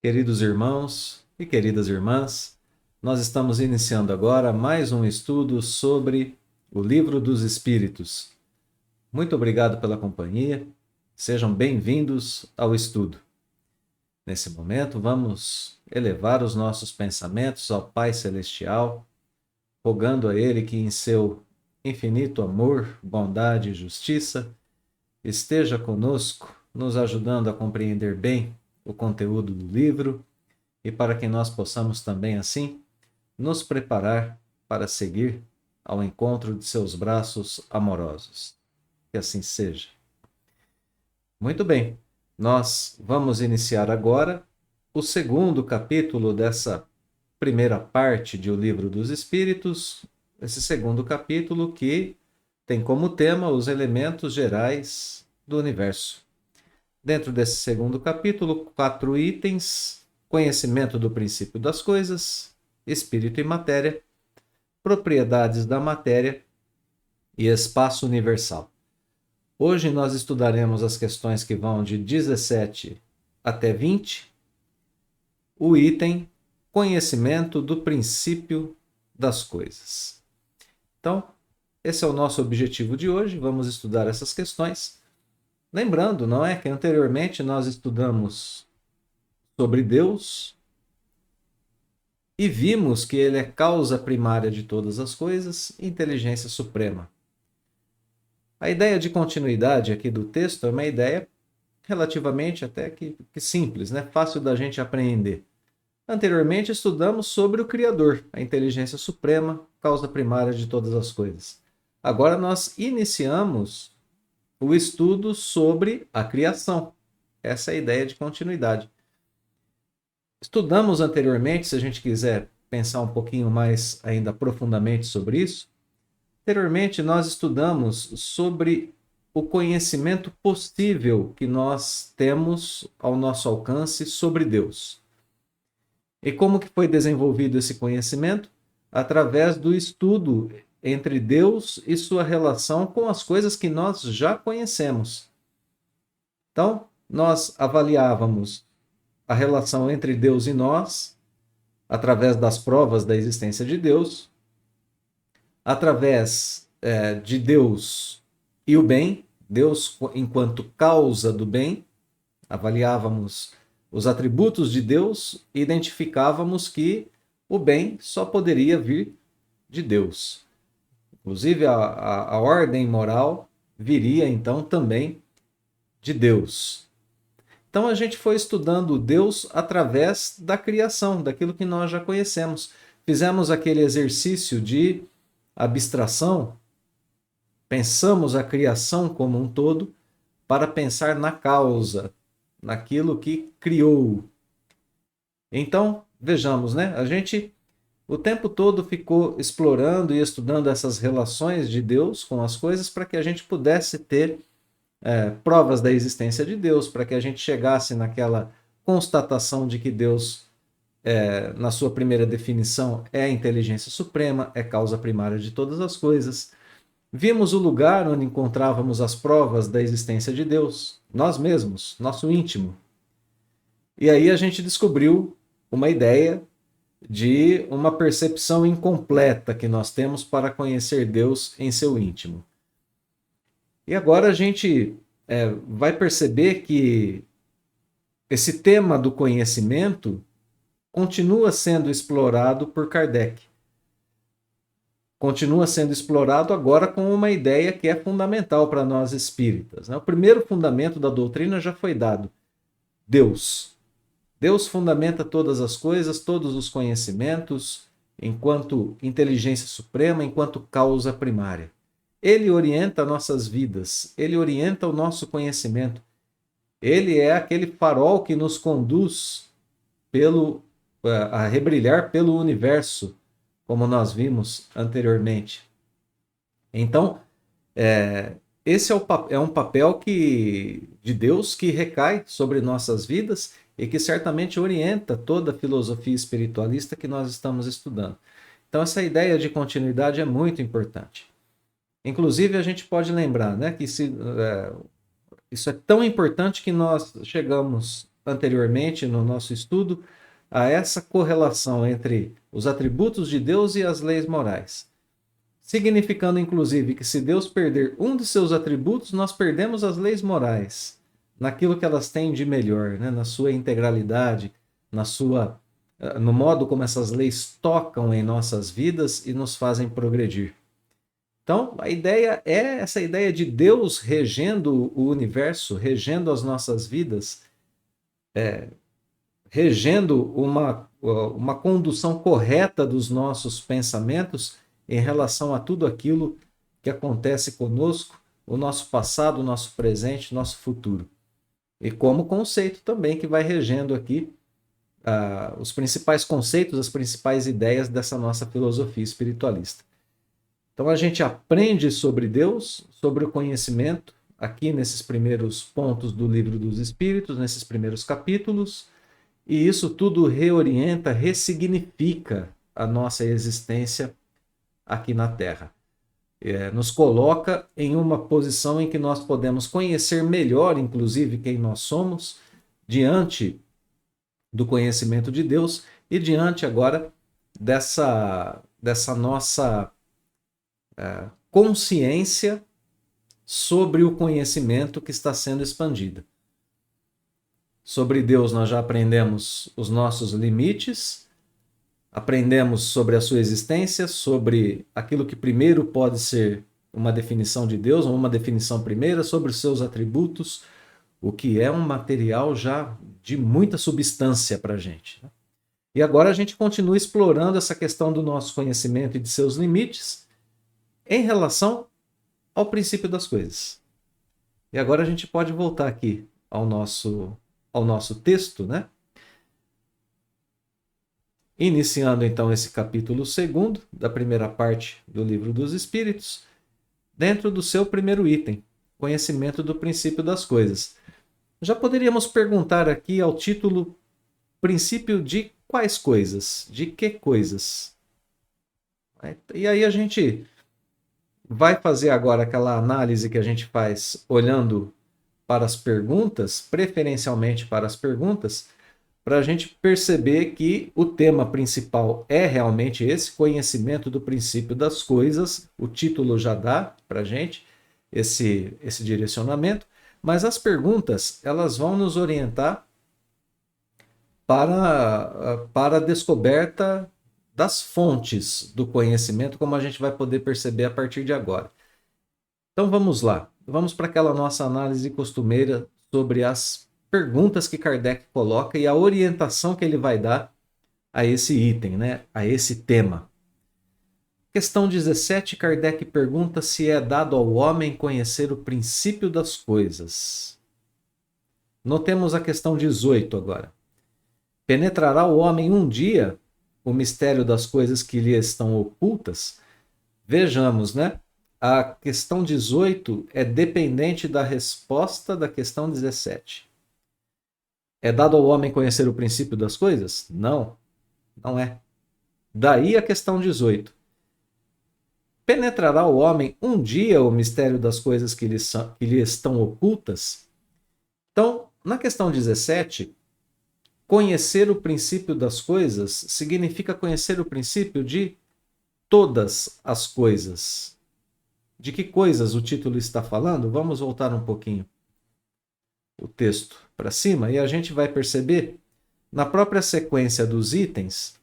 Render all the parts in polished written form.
Queridos irmãos e queridas irmãs, nós estamos iniciando agora mais um estudo sobre o Livro dos Espíritos. Muito obrigado pela companhia, sejam bem-vindos ao estudo. Nesse momento, vamos elevar os nossos pensamentos ao Pai Celestial, rogando a Ele que, em seu infinito amor, bondade e justiça, esteja conosco, nos ajudando a compreender bem o conteúdo do livro e para que nós possamos também, assim, nos preparar para seguir ao encontro de seus braços amorosos. Que assim seja. Muito bem, nós vamos iniciar agora o segundo capítulo dessa primeira parte de O Livro dos Espíritos, esse segundo capítulo que tem como tema os elementos gerais do universo. Dentro desse segundo capítulo, 4 itens: conhecimento do princípio das coisas, espírito e matéria, propriedades da matéria e espaço universal. Hoje nós estudaremos as questões que vão de 17 até 20, o item conhecimento do princípio das coisas. Então, esse é o nosso objetivo de hoje, vamos estudar essas questões. Lembrando, não é, que anteriormente nós estudamos sobre Deus e vimos que ele é causa primária de todas as coisas, inteligência suprema. A ideia de continuidade aqui do texto é uma ideia relativamente até que simples, né? Fácil da gente apreender. Anteriormente estudamos sobre o Criador, a inteligência suprema, causa primária de todas as coisas. Agora nós iniciamos o estudo sobre a criação. Essa é a ideia de continuidade. Estudamos anteriormente, se a gente quiser pensar um pouquinho mais ainda profundamente sobre isso, anteriormente nós estudamos sobre o conhecimento possível que nós temos ao nosso alcance sobre Deus. E como que foi desenvolvido esse conhecimento? Através do estudo entre Deus e sua relação com as coisas que nós já conhecemos. Então, nós avaliávamos a relação entre Deus e nós através das provas da existência de Deus, através de Deus e o bem, Deus enquanto causa do bem, avaliávamos os atributos de Deus e identificávamos que o bem só poderia vir de Deus. Inclusive, a ordem moral viria, então, também de Deus. Então, a gente foi estudando Deus através da criação, daquilo que nós já conhecemos. Fizemos aquele exercício de abstração, pensamos a criação como um todo para pensar na causa, naquilo que criou. Então, vejamos, né? A gente o tempo todo ficou explorando e estudando essas relações de Deus com as coisas para que a gente pudesse ter provas da existência de Deus, para que a gente chegasse naquela constatação de que Deus, na sua primeira definição, é a inteligência suprema, é causa primária de todas as coisas. Vimos o lugar onde encontrávamos as provas da existência de Deus, nós mesmos, nosso íntimo. E aí a gente descobriu uma ideia de uma percepção incompleta que nós temos para conhecer Deus em seu íntimo. E agora a gente vai perceber que esse tema do conhecimento continua sendo explorado por Kardec. Continua sendo explorado agora com uma ideia que é fundamental para nós espíritas. O primeiro fundamento da doutrina já foi dado: Deus. Deus fundamenta todas as coisas, todos os conhecimentos, enquanto inteligência suprema, enquanto causa primária. Ele orienta nossas vidas, ele orienta o nosso conhecimento. Ele é aquele farol que nos conduz a rebrilhar pelo universo, como nós vimos anteriormente. Então, esse é um papel de Deus que recai sobre nossas vidas e que certamente orienta toda a filosofia espiritualista que nós estamos estudando. Então, essa ideia de continuidade é muito importante. Inclusive, a gente pode lembrar, né, que isso é tão importante que nós chegamos anteriormente no nosso estudo a essa correlação entre os atributos de Deus e as leis morais, significando inclusive que se Deus perder um de seus atributos, nós perdemos as leis morais, naquilo que elas têm de melhor, né? Na sua integralidade, no modo como essas leis tocam em nossas vidas e nos fazem progredir. Então, a ideia é essa ideia de Deus regendo o universo, regendo as nossas vidas, regendo uma condução correta dos nossos pensamentos em relação a tudo aquilo que acontece conosco, o nosso passado, o nosso presente, o nosso futuro. E como conceito também que vai regendo aqui os principais conceitos, as principais ideias dessa nossa filosofia espiritualista. Então a gente aprende sobre Deus, sobre o conhecimento, aqui nesses primeiros pontos do Livro dos Espíritos, nesses primeiros capítulos, e isso tudo reorienta, ressignifica a nossa existência aqui na Terra. Nos coloca em uma posição em que nós podemos conhecer melhor, inclusive, quem nós somos, diante do conhecimento de Deus e diante agora dessa nossa consciência sobre o conhecimento que está sendo expandido. Sobre Deus nós já aprendemos os nossos limites, aprendemos sobre a sua existência, sobre aquilo que primeiro pode ser uma definição de Deus, ou uma definição primeira, sobre os seus atributos, o que é um material já de muita substância para a gente. E agora a gente continua explorando essa questão do nosso conhecimento e de seus limites em relação ao princípio das coisas. E agora a gente pode voltar aqui ao nosso texto, né? Iniciando então esse capítulo 2 da primeira parte do Livro dos Espíritos, dentro do seu primeiro item, conhecimento do princípio das coisas. Já poderíamos perguntar aqui ao título: princípio de quais coisas? De que coisas? E aí a gente vai fazer agora aquela análise que a gente faz olhando para as perguntas, preferencialmente para as perguntas, para a gente perceber que o tema principal é realmente esse, conhecimento do princípio das coisas. O título já dá para a gente esse direcionamento, mas as perguntas elas vão nos orientar para a descoberta das fontes do conhecimento, como a gente vai poder perceber a partir de agora. Então vamos lá, vamos para aquela nossa análise costumeira sobre as perguntas que Kardec coloca e a orientação que ele vai dar a esse item, né? A esse tema. Questão 17, Kardec pergunta se é dado ao homem conhecer o princípio das coisas. Notemos a questão 18 agora. Penetrará o homem um dia o mistério das coisas que lhe estão ocultas? Vejamos, né? A questão 18 é dependente da resposta da questão 17. É dado ao homem conhecer o princípio das coisas? Não, não é. Daí a questão 18. Penetrará o homem um dia o mistério das coisas que lhe estão ocultas? Então, na questão 17, conhecer o princípio das coisas significa conhecer o princípio de todas as coisas. De que coisas o título está falando? Vamos voltar um pouquinho o texto para cima e a gente vai perceber na própria sequência dos itens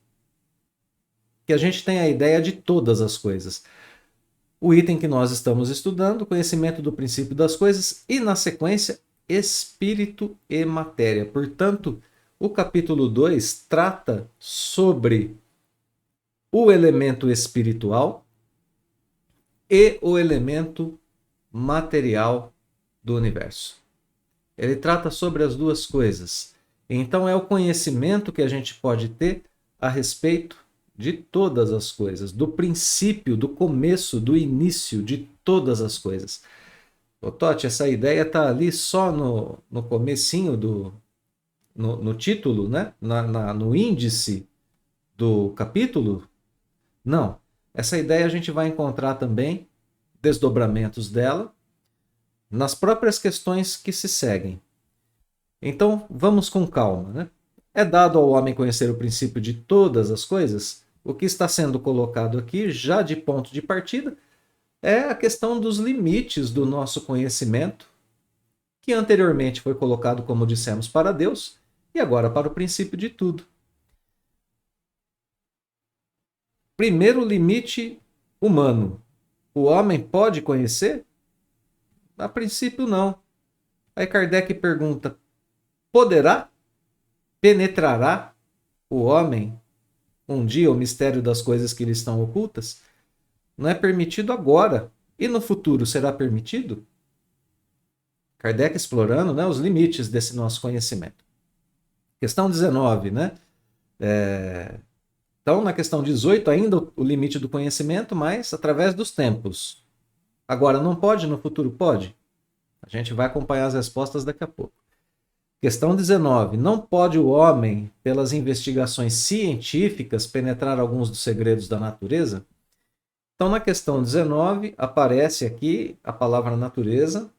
que a gente tem a ideia de todas as coisas. O item que nós estamos estudando, conhecimento do princípio das coisas, e na sequência, espírito e matéria. Portanto, o capítulo 2 trata sobre o elemento espiritual e o elemento material do universo. Ele trata sobre as duas coisas. Então é o conhecimento que a gente pode ter a respeito de todas as coisas, do princípio, do começo, do início de todas as coisas. Ô, Totti, essa ideia está ali só no comecinho no título, né? No índice do capítulo? Não. Essa ideia a gente vai encontrar também desdobramentos dela nas próprias questões que se seguem. Então, vamos com calma, né? É dado ao homem conhecer o princípio de todas as coisas? O que está sendo colocado aqui, já de ponto de partida, é a questão dos limites do nosso conhecimento, que anteriormente foi colocado, como dissemos, para Deus, e agora para o princípio de tudo. Primeiro limite humano. O homem pode conhecer? A princípio, não. Aí Kardec pergunta: poderá? Penetrará o homem um dia o mistério das coisas que lhe estão ocultas? Não é permitido agora. E no futuro será permitido? Kardec explorando, né, os limites desse nosso conhecimento. Questão 19, né? Então, na questão 18, ainda o limite do conhecimento, mas através dos tempos. Agora não pode, no futuro pode? A gente vai acompanhar as respostas daqui a pouco. Questão 19. Não pode o homem, pelas investigações científicas, penetrar alguns dos segredos da natureza? Então, na questão 19, aparece aqui a palavra natureza,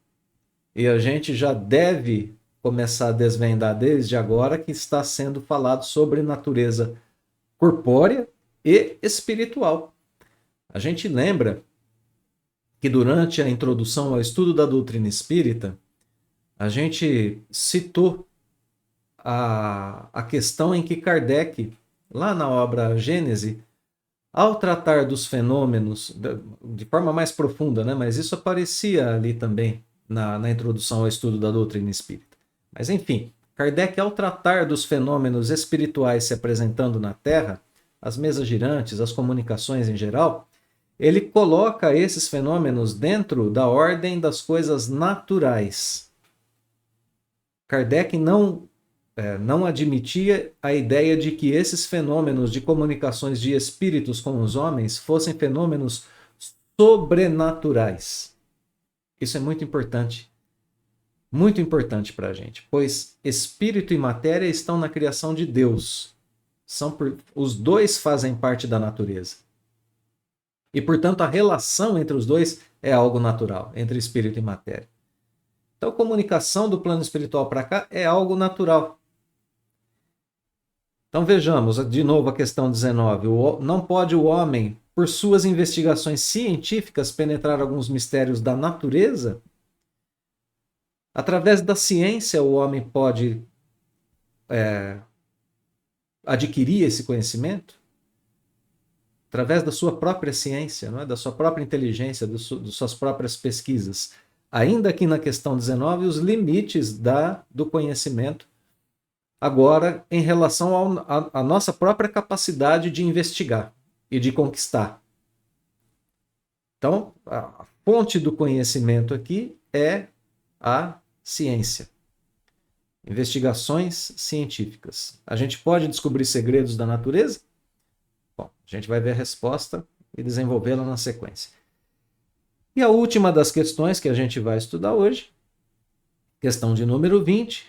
e a gente já deve começar a desvendar desde agora que está sendo falado sobre natureza corpórea e espiritual. A gente lembra que durante a introdução ao estudo da doutrina espírita, a gente citou a questão em que Kardec, lá na obra Gênese, ao tratar dos fenômenos de forma mais profunda, né? Mas isso aparecia ali também na introdução ao estudo da doutrina espírita. Mas enfim, Kardec, ao tratar dos fenômenos espirituais se apresentando na Terra, as mesas girantes, as comunicações em geral, ele coloca esses fenômenos dentro da ordem das coisas naturais. Kardec não admitia a ideia de que esses fenômenos de comunicações de espíritos com os homens fossem fenômenos sobrenaturais. Isso é muito importante para a gente, pois espírito e matéria estão na criação de Deus. Os dois fazem parte da natureza. E, portanto, a relação entre os dois é algo natural, entre espírito e matéria. Então, a comunicação do plano espiritual para cá é algo natural. Então, vejamos de novo a questão 19. Não pode o homem, por suas investigações científicas, penetrar alguns mistérios da natureza? Através da ciência, o homem pode adquirir esse conhecimento? Através da sua própria ciência, não é? Da sua própria inteligência, das suas próprias pesquisas. Ainda aqui na questão 19, os limites do conhecimento, agora em relação à nossa própria capacidade de investigar e de conquistar. Então, a fonte do conhecimento aqui é a ciência. Investigações científicas. A gente pode descobrir segredos da natureza? Bom, a gente vai ver a resposta e desenvolvê-la na sequência. E a última das questões que a gente vai estudar hoje, questão de número 20,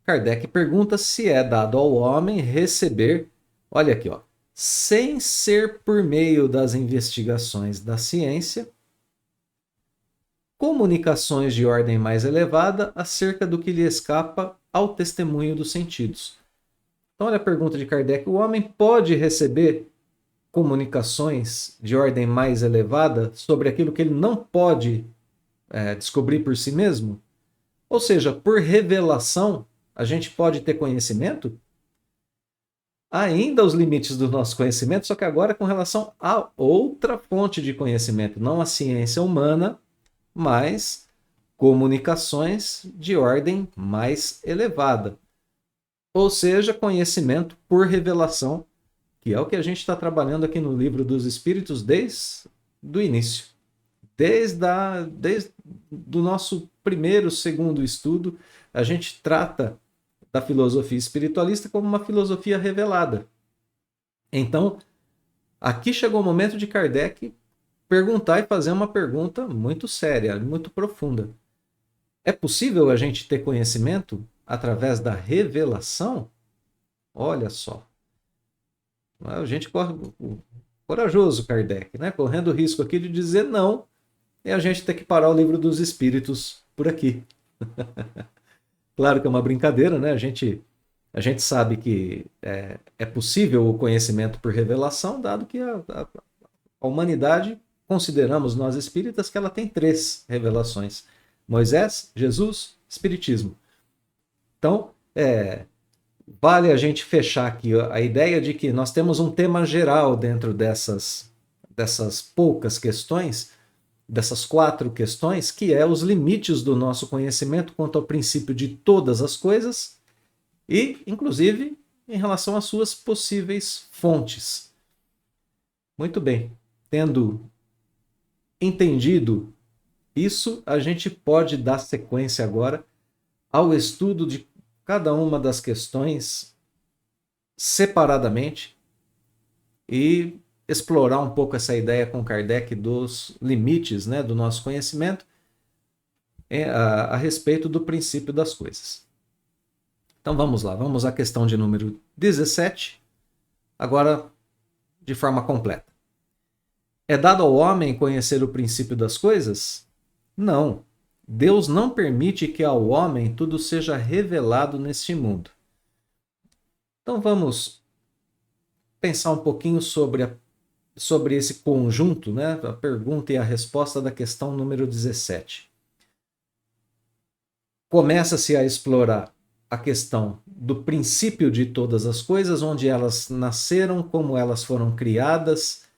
Kardec pergunta se é dado ao homem receber, olha aqui, ó, sem ser por meio das investigações da ciência, comunicações de ordem mais elevada acerca do que lhe escapa ao testemunho dos sentidos. Então, olha a pergunta de Kardec: o homem pode receber comunicações de ordem mais elevada sobre aquilo que ele não pode descobrir por si mesmo? Ou seja, por revelação, a gente pode ter conhecimento? Ainda os limites do nosso conhecimento, só que agora com relação a outra fonte de conhecimento, não a ciência humana, mas comunicações de ordem mais elevada. Ou seja, conhecimento por revelação, que é o que a gente está trabalhando aqui no Livro dos Espíritos desde o início. Desde do nosso primeiro, segundo estudo, a gente trata da filosofia espiritualista como uma filosofia revelada. Então, aqui chegou o momento de Kardec perguntar e fazer uma pergunta muito séria, muito profunda. É possível a gente ter conhecimento através da revelação? Olha só. A gente corre corajoso, Kardec, né? Correndo o risco aqui de dizer não, e a gente ter que parar o Livro dos Espíritos por aqui. Claro que é uma brincadeira, né? A gente sabe que é possível o conhecimento por revelação, dado que a humanidade, consideramos nós espíritas, que ela tem três revelações: Moisés, Jesus, Espiritismo. Então, vale a gente fechar aqui a ideia de que nós temos um tema geral dentro dessas poucas questões, dessas 4 questões, que é os limites do nosso conhecimento quanto ao princípio de todas as coisas e, inclusive, em relação às suas possíveis fontes. Muito bem. Tendo entendido isso, a gente pode dar sequência agora ao estudo de cada uma das questões separadamente e explorar um pouco essa ideia com Kardec dos limites, né, do nosso conhecimento a respeito do princípio das coisas. Então vamos lá, vamos à questão de número 17, agora de forma completa. É dado ao homem conhecer o princípio das coisas? Não. Deus não permite que ao homem tudo seja revelado neste mundo. Então vamos pensar um pouquinho sobre esse conjunto, né? A pergunta e a resposta da questão número 17. Começa-se a explorar a questão do princípio de todas as coisas, onde elas nasceram, como elas foram criadas,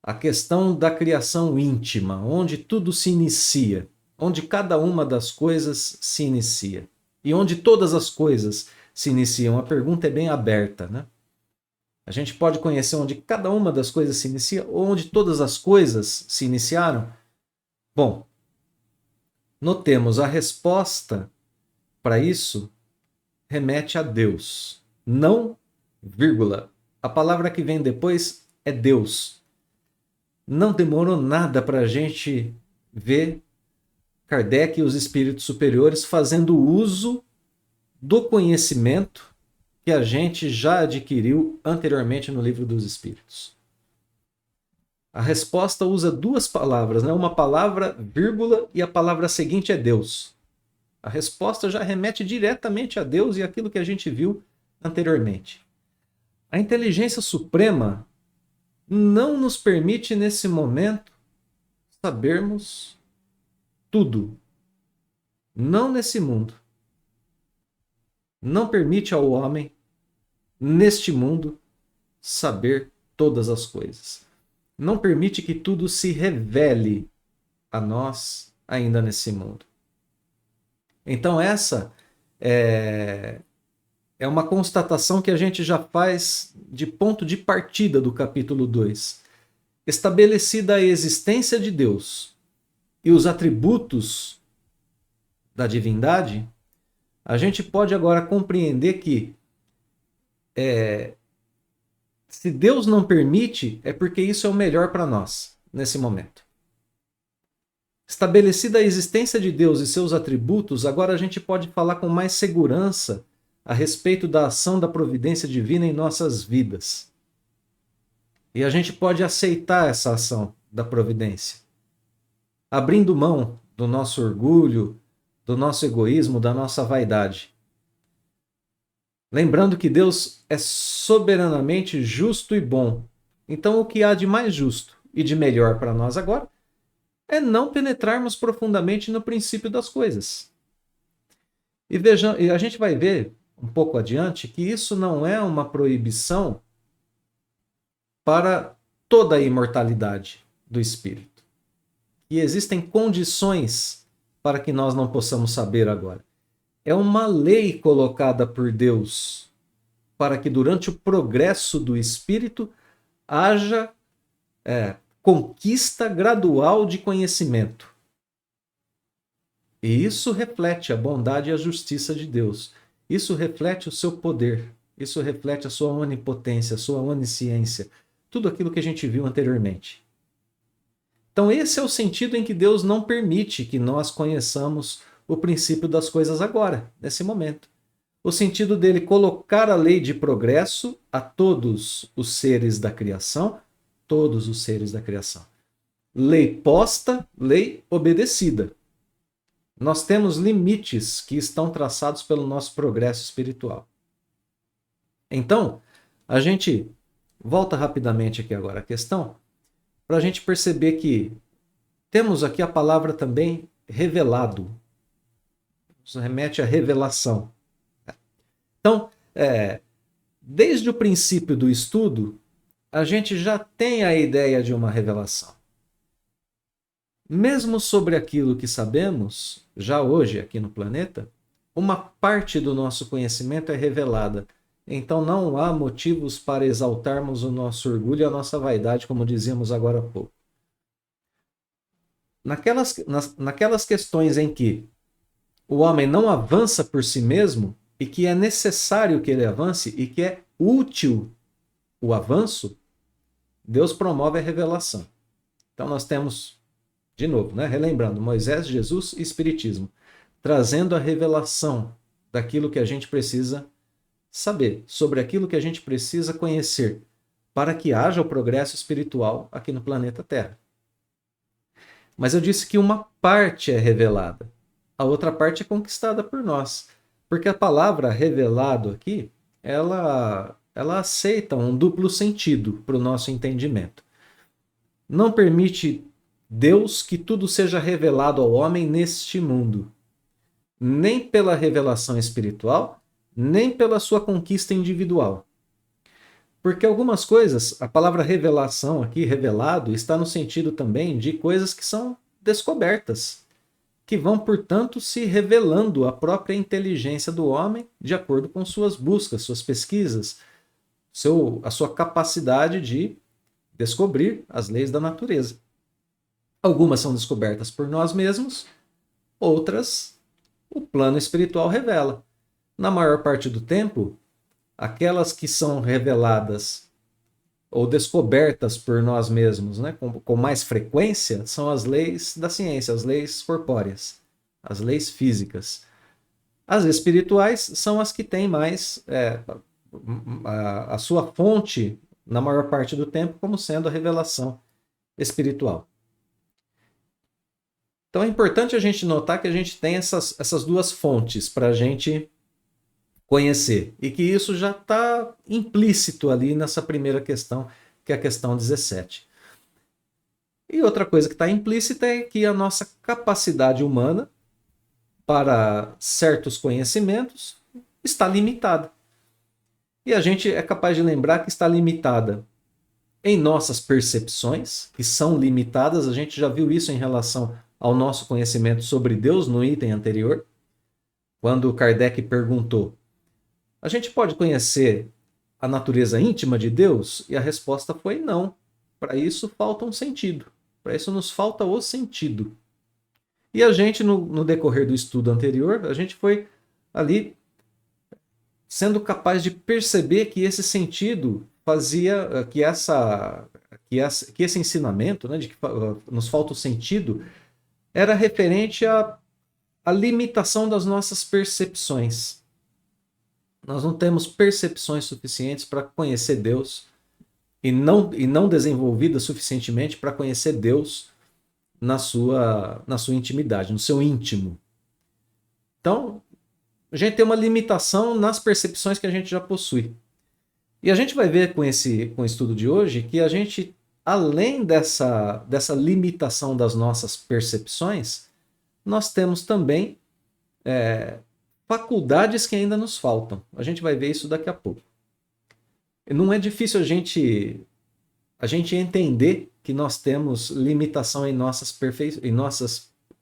a questão da criação íntima, onde tudo se inicia, onde cada uma das coisas se inicia e onde todas as coisas se iniciam. A pergunta é bem aberta, né? A gente pode conhecer onde cada uma das coisas se inicia ou onde todas as coisas se iniciaram? Bom, notemos, a resposta para isso remete a Deus. Não, vírgula. A palavra que vem depois é Deus. Não demorou nada para a gente ver Kardec e os espíritos superiores fazendo uso do conhecimento que a gente já adquiriu anteriormente no Livro dos Espíritos. A resposta usa 2 palavras, né? Uma palavra, vírgula, e a palavra seguinte é Deus. A resposta já remete diretamente a Deus e aquilo que a gente viu anteriormente. A inteligência suprema não nos permite, nesse momento, sabermos tudo. Não nesse mundo. Não permite ao homem, neste mundo, saber todas as coisas. Não permite que tudo se revele a nós ainda nesse mundo. Então essa é uma constatação que a gente já faz de ponto de partida do capítulo 2. Estabelecida a existência de Deus e os atributos da divindade, a gente pode agora compreender que se Deus não permite, é porque isso é o melhor para nós, nesse momento. Estabelecida a existência de Deus e seus atributos, agora a gente pode falar com mais segurança a respeito da ação da providência divina em nossas vidas. E a gente pode aceitar essa ação da providência, abrindo mão do nosso orgulho, do nosso egoísmo, da nossa vaidade. Lembrando que Deus é soberanamente justo e bom. Então, o que há de mais justo e de melhor para nós agora é não penetrarmos profundamente no princípio das coisas. E a gente vai ver um pouco adiante que isso não é uma proibição para toda a imortalidade do espírito. E existem condições para que nós não possamos saber agora. É uma lei colocada por Deus para que durante o progresso do espírito haja conquista gradual de conhecimento. E isso reflete a bondade e a justiça de Deus. Isso reflete o seu poder. Isso reflete a sua onipotência, a sua onisciência. Tudo aquilo que a gente viu anteriormente. Então esse é o sentido em que Deus não permite que nós conheçamos o princípio das coisas agora, nesse momento. O sentido dele colocar a lei de progresso a todos os seres da criação, todos os seres da criação. Lei posta, lei obedecida. Nós temos limites que estão traçados pelo nosso progresso espiritual. Então, a gente volta rapidamente aqui agora à questão, para a gente perceber que temos aqui a palavra também revelado. Isso remete à revelação. Então, desde o princípio do estudo, a gente já tem a ideia de uma revelação. Mesmo sobre aquilo que sabemos, já hoje aqui no planeta, uma parte do nosso conhecimento é revelada. Então não há motivos para exaltarmos o nosso orgulho e a nossa vaidade, como dizíamos agora há pouco. Naquelas questões em que o homem não avança por si mesmo e que é necessário que ele avance e que é útil o avanço, Deus promove a revelação. Então nós temos, de novo, relembrando, Moisés, Jesus e Espiritismo, trazendo a revelação daquilo que a gente precisa saber, sobre aquilo que a gente precisa conhecer, para que haja o progresso espiritual aqui no planeta Terra. Mas eu disse que uma parte é revelada, a outra parte é conquistada por nós. Porque a palavra revelado aqui, ela aceita um duplo sentido para o nosso entendimento. Não permite Deus que tudo seja revelado ao homem neste mundo, nem pela revelação espiritual, nem pela sua conquista individual. Porque algumas coisas, a palavra revelação aqui, revelado, está no sentido também de coisas que são descobertas, que vão, portanto, se revelando a própria inteligência do homem de acordo com suas buscas, suas pesquisas, a sua capacidade de descobrir as leis da natureza. Algumas são descobertas por nós mesmos, outras o plano espiritual revela. Na maior parte do tempo, aquelas que são reveladas ou descobertas por nós mesmos, com mais frequência, são as leis da ciência, as leis corpóreas, as leis físicas. As espirituais são as que têm mais a sua fonte, na maior parte do tempo, como sendo a revelação espiritual. Então é importante a gente notar que a gente tem essas duas fontes para a gente conhecer. E que isso já está implícito ali nessa primeira questão, que é a questão 17. E outra coisa que está implícita é que a nossa capacidade humana para certos conhecimentos está limitada. E a gente é capaz de lembrar que está limitada em nossas percepções, que são limitadas. A gente já viu isso em relação ao nosso conhecimento sobre Deus no item anterior, quando Kardec perguntou: a gente pode conhecer a natureza íntima de Deus? E a resposta foi não. Para isso falta um sentido. Para isso nos falta o sentido. E a gente, no decorrer do estudo anterior, a gente foi ali sendo capaz de perceber que esse sentido fazia que esse ensinamento, de que nos falta o sentido, era referente à limitação das nossas percepções. Nós não temos percepções suficientes para conhecer Deus e não desenvolvidas suficientemente para conhecer Deus na sua intimidade, no seu íntimo. Então, a gente tem uma limitação nas percepções que a gente já possui. E a gente vai ver com o estudo de hoje que a gente, além dessa limitação das nossas percepções, nós temos também faculdades que ainda nos faltam. A gente vai ver isso daqui a pouco. Não é difícil a gente entender que nós temos limitação em nossas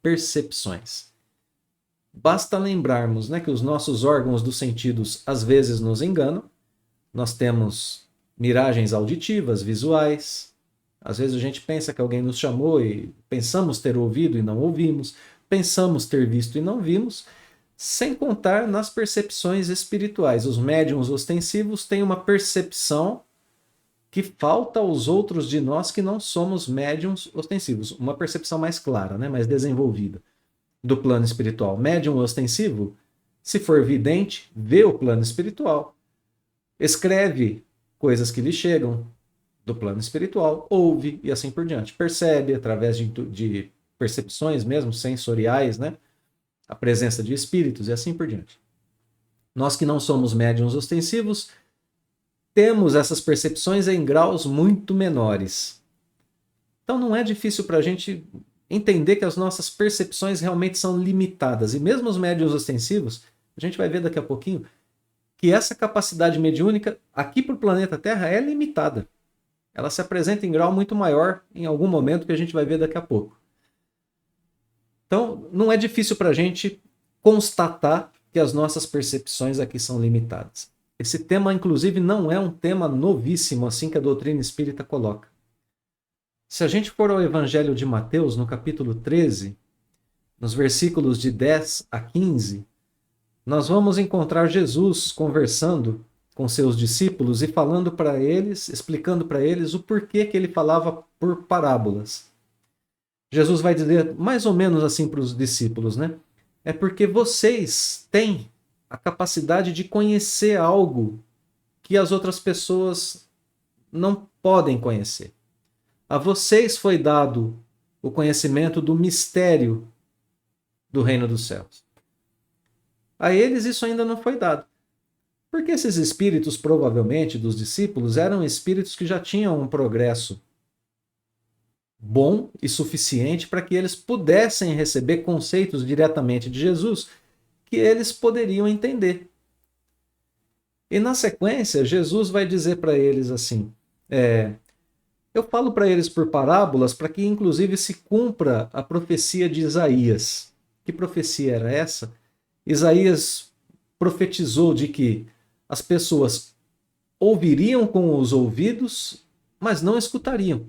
percepções. Basta lembrarmos que os nossos órgãos dos sentidos às vezes nos enganam. Nós temos miragens auditivas, visuais. Às vezes a gente pensa que alguém nos chamou e pensamos ter ouvido e não ouvimos. Pensamos ter visto e não vimos. Sem contar nas percepções espirituais. Os médiuns ostensivos têm uma percepção que falta aos outros de nós que não somos médiuns ostensivos. Uma percepção mais clara, mais desenvolvida do plano espiritual. Médium ostensivo, se for vidente, vê o plano espiritual. Escreve coisas que lhe chegam do plano espiritual, ouve e assim por diante. Percebe através de percepções mesmo, sensoriais, a presença de espíritos e assim por diante. Nós que não somos médiuns ostensivos, temos essas percepções em graus muito menores. Então não é difícil para a gente entender que as nossas percepções realmente são limitadas. E mesmo os médiuns ostensivos, a gente vai ver daqui a pouquinho, que essa capacidade mediúnica aqui para o planeta Terra é limitada. Ela se apresenta em grau muito maior em algum momento que a gente vai ver daqui a pouco. Então não é difícil para a gente constatar que as nossas percepções aqui são limitadas. Esse tema, inclusive, não é um tema novíssimo, assim que a doutrina espírita coloca. Se a gente for ao Evangelho de Mateus, no capítulo 13, nos versículos de 10 a 15, nós vamos encontrar Jesus conversando com seus discípulos e falando para eles, explicando para eles o porquê que ele falava por parábolas. Jesus vai dizer mais ou menos assim para os discípulos, né? É porque vocês têm a capacidade de conhecer algo que as outras pessoas não podem conhecer. A vocês foi dado o conhecimento do mistério do reino dos céus. A eles isso ainda não foi dado. Porque esses espíritos, provavelmente, dos discípulos, eram espíritos que já tinham um progresso bom e suficiente para que eles pudessem receber conceitos diretamente de Jesus que eles poderiam entender. E na sequência, Jesus vai dizer para eles assim, eu falo para eles por parábolas para que inclusive se cumpra a profecia de Isaías. Que profecia era essa? Isaías profetizou de que as pessoas ouviriam com os ouvidos, mas não escutariam.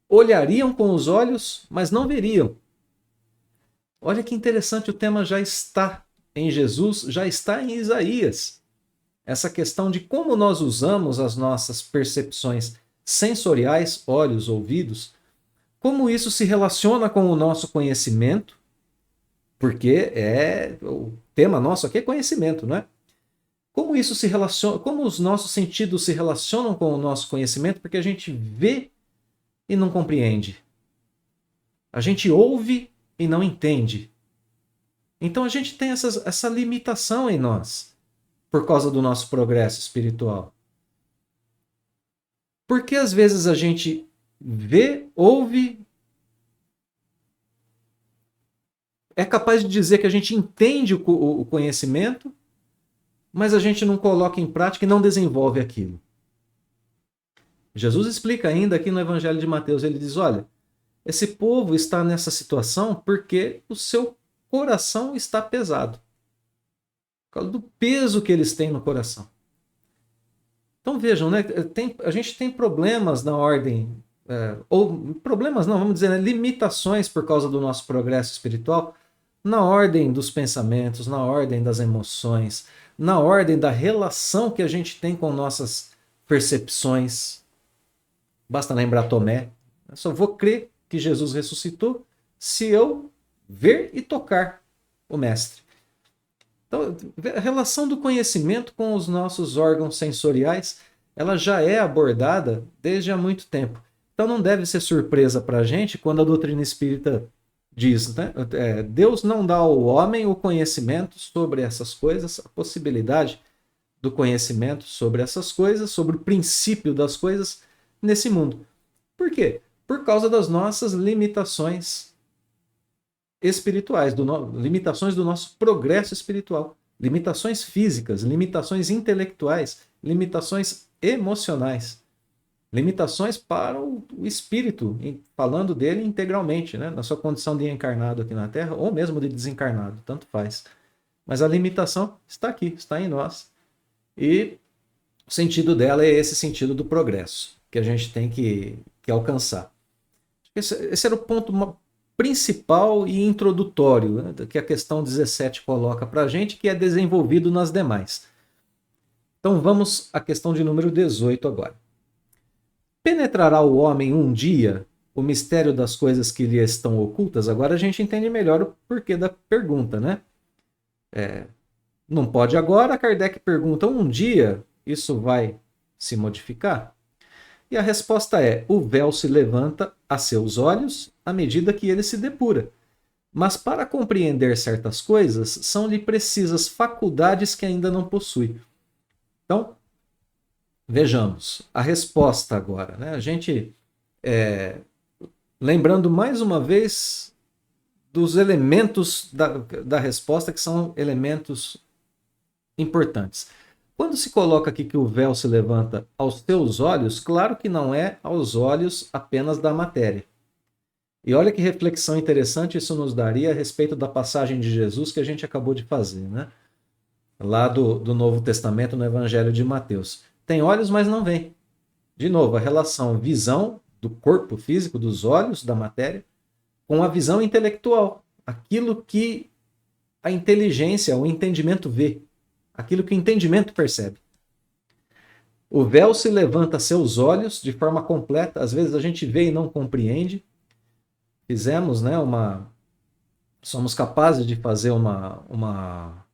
Olhariam com os olhos, mas não veriam. Olha que interessante, o tema já está em Jesus, já está em Isaías. Essa questão de como nós usamos as nossas percepções sensoriais, olhos, ouvidos, como isso se relaciona com o nosso conhecimento, porque o tema nosso aqui é conhecimento, não é? Como isso se relaciona, como os nossos sentidos se relacionam com o nosso conhecimento, porque a gente vê e não compreende. A gente ouve e não entende. Então a gente tem essa limitação em nós, por causa do nosso progresso espiritual. Porque às vezes a gente vê, ouve, é capaz de dizer que a gente entende o conhecimento, mas a gente não coloca em prática e não desenvolve aquilo. Jesus explica ainda aqui no Evangelho de Mateus, ele diz, olha, esse povo está nessa situação porque o seu coração está pesado. Por causa do peso que eles têm no coração. Então vejam, né? A gente tem problemas na ordem, ou problemas não, vamos dizer, né, limitações por causa do nosso progresso espiritual, na ordem dos pensamentos, na ordem das emoções, na ordem da relação que a gente tem com nossas percepções. Basta lembrar Tomé. Eu só vou crer que Jesus ressuscitou se eu ver e tocar o Mestre. Então, a relação do conhecimento com os nossos órgãos sensoriais, ela já é abordada desde há muito tempo. Então não deve ser surpresa para a gente quando a doutrina espírita diz, né? Deus não dá ao homem o conhecimento sobre essas coisas, a possibilidade do conhecimento sobre essas coisas, sobre o princípio das coisas nesse mundo. Por quê? Por causa das nossas limitações espirituais, limitações do nosso progresso espiritual, limitações físicas, limitações intelectuais, limitações emocionais, limitações para o espírito, falando dele integralmente, né? Na sua condição de encarnado aqui na Terra, ou mesmo de desencarnado, tanto faz. Mas a limitação está aqui, está em nós. E o sentido dela é esse sentido do progresso, que a gente tem que alcançar. Esse era o ponto principal e introdutório, né, que a questão 17 coloca para a gente, que é desenvolvido nas demais. Então vamos à questão de número 18 agora. Penetrará o homem um dia o mistério das coisas que lhe estão ocultas? Agora a gente entende melhor o porquê da pergunta, né? Não pode agora, Kardec pergunta, um dia isso vai se modificar? E a resposta é, o véu se levanta a seus olhos à medida que ele se depura. Mas para compreender certas coisas, são-lhe precisas faculdades que ainda não possui. Então, vejamos a resposta agora, né? A gente, lembrando mais uma vez dos elementos da resposta, que são elementos importantes. Quando se coloca aqui que o véu se levanta aos teus olhos, claro que não é aos olhos apenas da matéria. E olha que reflexão interessante isso nos daria a respeito da passagem de Jesus que a gente acabou de fazer, né? Lá do Novo Testamento, no Evangelho de Mateus. Tem olhos, mas não vem. De novo, a relação visão do corpo físico, dos olhos, da matéria, com a visão intelectual. Aquilo que a inteligência, o entendimento vê. Aquilo que o entendimento percebe. O véu se levanta a seus olhos de forma completa. Às vezes a gente vê e não compreende. Fizemos, né, somos capazes de fazer uma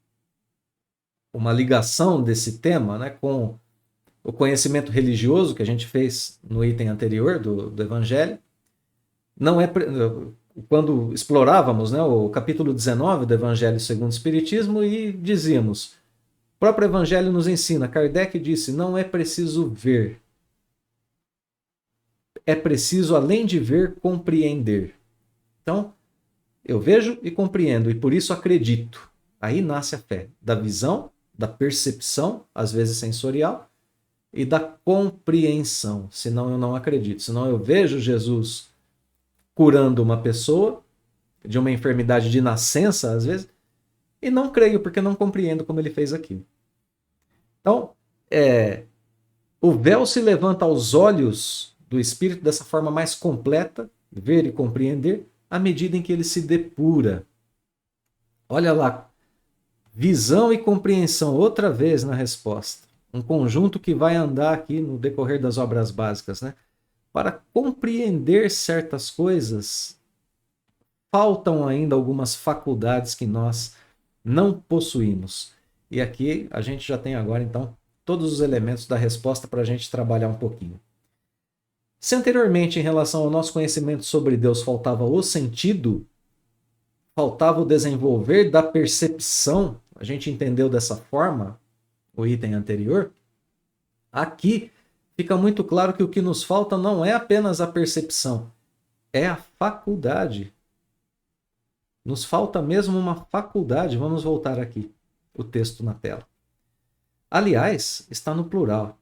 ligação desse tema, né, com o conhecimento religioso que a gente fez no item anterior do Evangelho. Não é quando explorávamos, né, o capítulo 19 do Evangelho segundo o Espiritismo e dizíamos, o próprio Evangelho nos ensina, Kardec disse, não é preciso ver, é preciso, além de ver, compreender. Então, eu vejo e compreendo, e por isso acredito. Aí nasce a fé, da visão, da percepção, às vezes sensorial, e da compreensão. Senão eu não acredito. Senão eu vejo Jesus curando uma pessoa de uma enfermidade de nascença, às vezes, e não creio, porque não compreendo como ele fez aquilo. Então, o véu se levanta aos olhos do espírito dessa forma mais completa, ver e compreender, à medida em que ele se depura. Olha lá, visão e compreensão, outra vez na resposta. Um conjunto que vai andar aqui no decorrer das obras básicas, né? Para compreender certas coisas, faltam ainda algumas faculdades que nós não possuímos. E aqui a gente já tem agora, então, todos os elementos da resposta para a gente trabalhar um pouquinho. Se anteriormente, em relação ao nosso conhecimento sobre Deus, faltava o sentido, faltava o desenvolver da percepção, a gente entendeu dessa forma o item anterior, aqui fica muito claro que o que nos falta não é apenas a percepção, é a faculdade. Nos falta mesmo uma faculdade. Vamos voltar aqui, o texto na tela. Aliás, está no plural.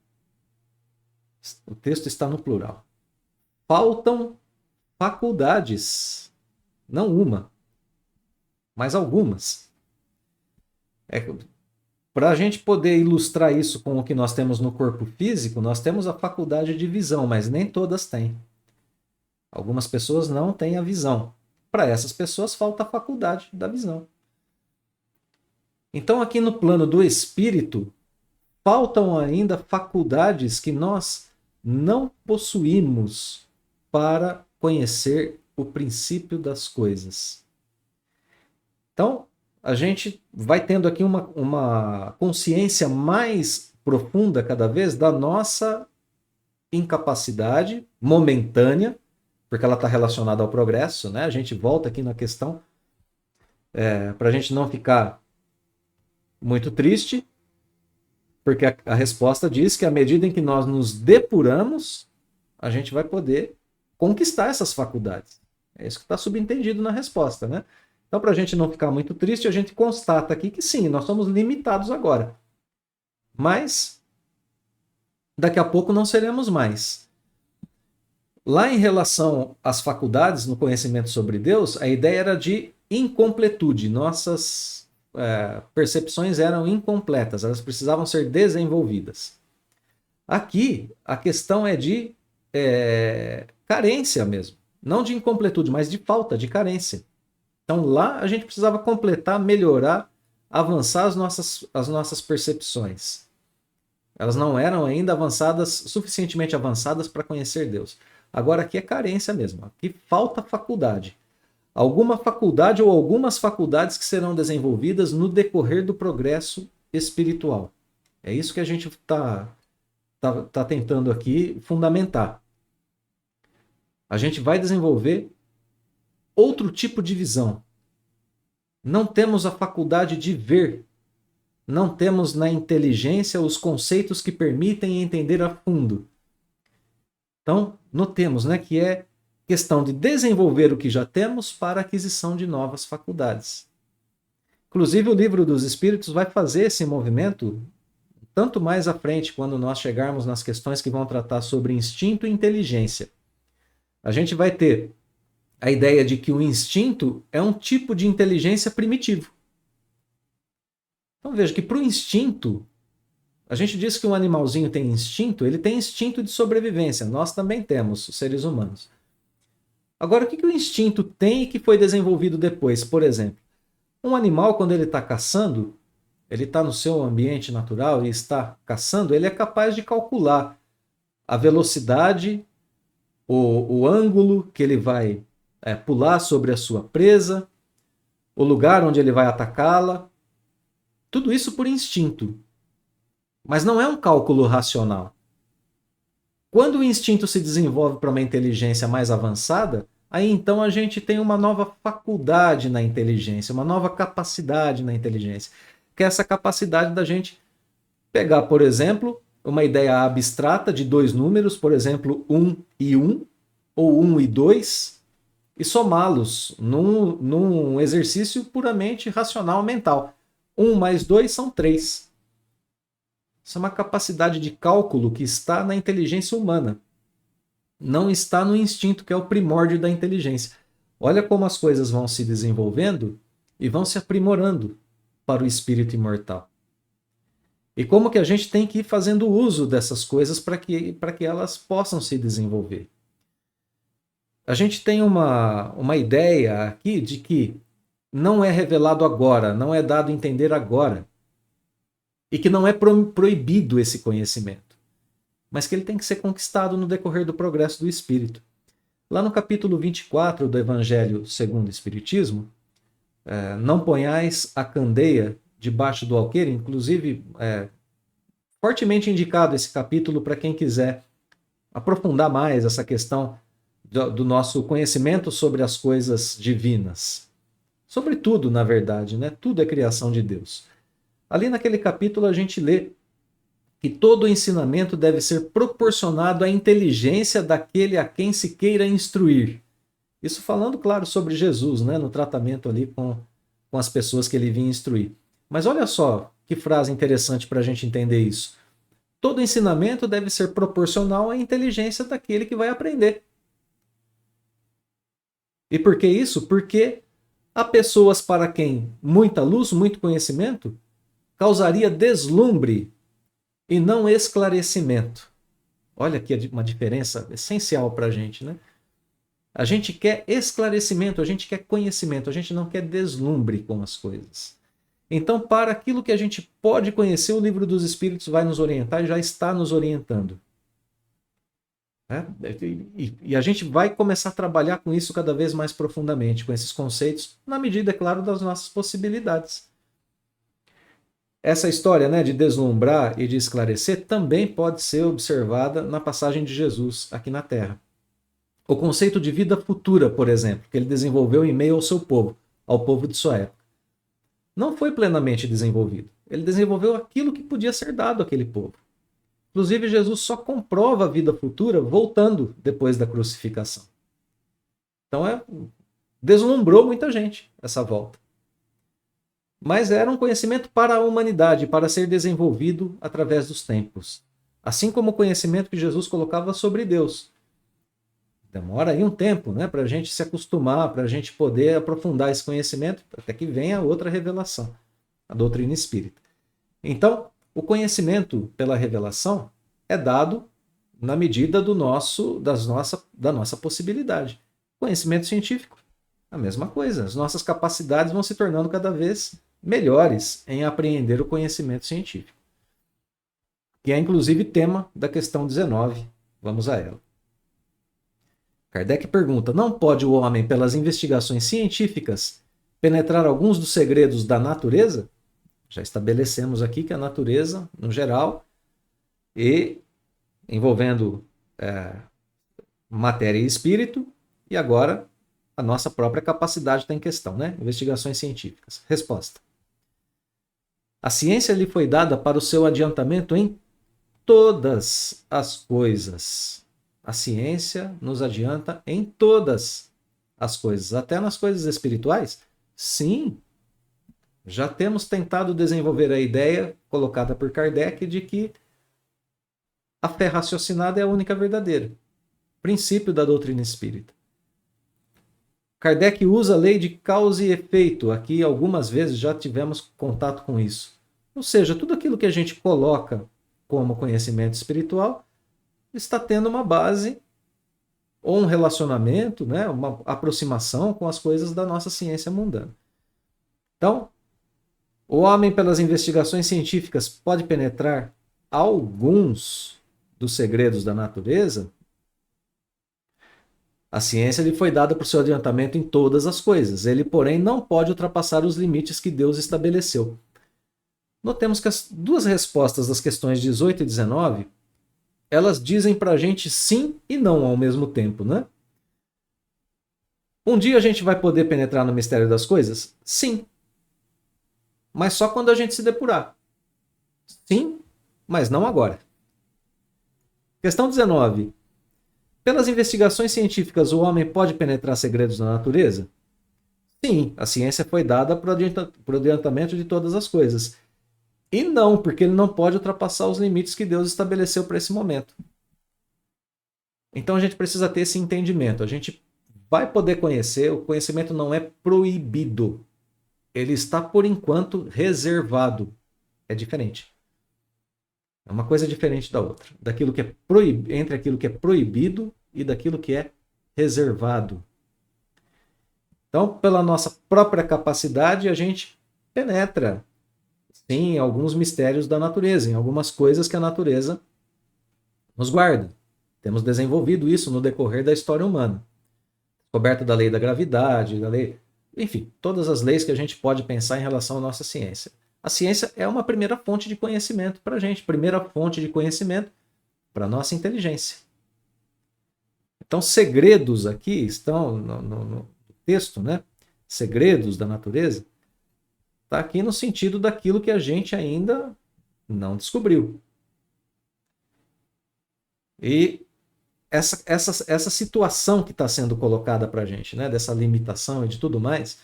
O texto está no plural. Faltam faculdades. Não uma, mas algumas. Para a gente poder ilustrar isso com o que nós temos no corpo físico, nós temos a faculdade de visão, mas nem todas têm. Algumas pessoas não têm a visão. Para essas pessoas falta a faculdade da visão. Então, aqui no plano do espírito, faltam ainda faculdades que nós não possuímos para conhecer o princípio das coisas. Então, a gente vai tendo aqui uma consciência mais profunda cada vez da nossa incapacidade momentânea, porque ela está relacionada ao progresso, né? A gente volta aqui na questão para a gente não ficar muito triste, porque a resposta diz que à medida em que nós nos depuramos, a gente vai poder conquistar essas faculdades. É isso que está subentendido na resposta, né? Então, para a gente não ficar muito triste, a gente constata aqui que sim, nós somos limitados agora. Mas, daqui a pouco não seremos mais. Lá em relação às faculdades no conhecimento sobre Deus, a ideia era de incompletude. Nossas percepções eram incompletas, elas precisavam ser desenvolvidas. Aqui, a questão é de carência mesmo. Não de incompletude, mas de falta, de carência. Então lá a gente precisava completar, melhorar, avançar as nossas percepções. Elas não eram ainda suficientemente avançadas para conhecer Deus. Agora aqui é carência mesmo, aqui falta faculdade. Alguma faculdade ou algumas faculdades que serão desenvolvidas no decorrer do progresso espiritual. É isso que a gente está tentando aqui fundamentar. A gente vai desenvolver outro tipo de visão. Não temos a faculdade de ver. Não temos na inteligência os conceitos que permitem entender a fundo. Então, notemos, né, que é questão de desenvolver o que já temos para a aquisição de novas faculdades. Inclusive, o Livro dos Espíritos vai fazer esse movimento tanto mais à frente, quando nós chegarmos nas questões que vão tratar sobre instinto e inteligência. A gente vai ter a ideia de que o instinto é um tipo de inteligência primitivo. Então veja que para o instinto, a gente diz que um animalzinho tem instinto, ele tem instinto de sobrevivência. Nós também temos, os seres humanos. Agora, o que o instinto tem e que foi desenvolvido depois? Por exemplo, um animal, quando ele está caçando, ele está no seu ambiente natural e está caçando, ele é capaz de calcular a velocidade, o ângulo que ele vai pular sobre a sua presa, o lugar onde ele vai atacá-la. Tudo isso por instinto. Mas não é um cálculo racional. Quando o instinto se desenvolve para uma inteligência mais avançada, aí então a gente tem uma nova faculdade na inteligência, uma nova capacidade na inteligência, que é essa capacidade da gente pegar, por exemplo, uma ideia abstrata de dois números, por exemplo, 1 e 1, ou 1 e 2, e somá-los num exercício puramente racional mental. 1 mais 2 são 3. Isso é uma capacidade de cálculo que está na inteligência humana. Não está no instinto, que é o primórdio da inteligência. Olha como as coisas vão se desenvolvendo e vão se aprimorando para o espírito imortal. E como que a gente tem que ir fazendo uso dessas coisas para que elas possam se desenvolver. A gente tem uma ideia aqui de que não é revelado agora, não é dado a entender agora. E que não é proibido esse conhecimento, mas que ele tem que ser conquistado no decorrer do progresso do espírito. Lá no capítulo 24 do Evangelho segundo o Espiritismo, não ponhais a candeia debaixo do alqueire, inclusive fortemente indicado esse capítulo para quem quiser aprofundar mais essa questão do nosso conhecimento sobre as coisas divinas. Sobre tudo, na verdade, né? Tudo é criação de Deus. Ali naquele capítulo a gente lê que todo o ensinamento deve ser proporcionado à inteligência daquele a quem se queira instruir. Isso falando, claro, sobre Jesus, né, no tratamento ali com as pessoas que ele vinha instruir. Mas olha só que frase interessante para a gente entender isso. Todo ensinamento deve ser proporcional à inteligência daquele que vai aprender. E por que isso? Porque há pessoas para quem muita luz, muito conhecimento, causaria deslumbre e não esclarecimento. Olha aqui uma diferença essencial para a gente, né? A gente quer esclarecimento, a gente quer conhecimento, a gente não quer deslumbre com as coisas. Então, para aquilo que a gente pode conhecer, o Livro dos Espíritos vai nos orientar e já está nos orientando. E a gente vai começar a trabalhar com isso cada vez mais profundamente, com esses conceitos, na medida, é claro, das nossas possibilidades. Essa história, né, de deslumbrar e de esclarecer também pode ser observada na passagem de Jesus aqui na Terra. O conceito de vida futura, por exemplo, que ele desenvolveu em meio ao seu povo, ao povo de sua época, não foi plenamente desenvolvido. Ele desenvolveu aquilo que podia ser dado àquele povo. Inclusive, Jesus só comprova a vida futura voltando depois da crucificação. Então, deslumbrou muita gente essa volta. Mas era um conhecimento para a humanidade, para ser desenvolvido através dos tempos. Assim como o conhecimento que Jesus colocava sobre Deus. Demora aí um tempo, né, para a gente se acostumar, para a gente poder aprofundar esse conhecimento, até que venha outra revelação, a doutrina espírita. Então, o conhecimento pela revelação é dado na medida da nossa possibilidade. Conhecimento científico, a mesma coisa. As nossas capacidades vão se tornando cada vez melhores em apreender o conhecimento científico, que é inclusive tema da questão 19. Vamos a ela. Kardec pergunta: não pode o homem, pelas investigações científicas, penetrar alguns dos segredos da natureza? Já estabelecemos aqui que a natureza, no geral, e envolvendo matéria e espírito, e agora a nossa própria capacidade está em questão, né? Investigações científicas. Resposta. A ciência lhe foi dada para o seu adiantamento em todas as coisas. A ciência nos adianta em todas as coisas, até nas coisas espirituais. Sim, já temos tentado desenvolver a ideia colocada por Kardec de que a fé raciocinada é a única verdadeira. Princípio da doutrina espírita. Kardec usa a lei de causa e efeito. Aqui algumas vezes já tivemos contato com isso. Ou seja, tudo aquilo que a gente coloca como conhecimento espiritual está tendo uma base ou um relacionamento, né, uma aproximação com as coisas da nossa ciência mundana. Então, o homem, pelas investigações científicas, pode penetrar alguns dos segredos da natureza. A ciência lhe foi dada por seu adiantamento em todas as coisas. Ele, porém, não pode ultrapassar os limites que Deus estabeleceu. Notemos que as duas respostas das questões 18 e 19, elas dizem para a gente sim e não ao mesmo tempo, né? Um dia a gente vai poder penetrar no mistério das coisas? Sim. Mas só quando a gente se depurar. Sim, mas não agora. Questão 19. Pelas investigações científicas, o homem pode penetrar segredos da natureza? Sim, a ciência foi dada para o adiantamento de todas as coisas. E não, porque ele não pode ultrapassar os limites que Deus estabeleceu para esse momento. Então a gente precisa ter esse entendimento. A gente vai poder conhecer, o conhecimento não é proibido. Ele está, por enquanto, reservado. É diferente. É uma coisa diferente da outra. Daquilo que é entre aquilo que é proibido e daquilo que é reservado. Então, pela nossa própria capacidade, a gente penetra, sim, em alguns mistérios da natureza, em algumas coisas que a natureza nos guarda. Temos desenvolvido isso no decorrer da história humana. Descoberta da lei da gravidade, da lei... Enfim, todas as leis que a gente pode pensar em relação à nossa ciência. A ciência é uma primeira fonte de conhecimento para a gente, primeira fonte de conhecimento para a nossa inteligência. Então, segredos aqui estão no texto, né? Segredos da natureza, está aqui no sentido daquilo que a gente ainda não descobriu. E essa situação que está sendo colocada para a gente, né? Dessa limitação e de tudo mais,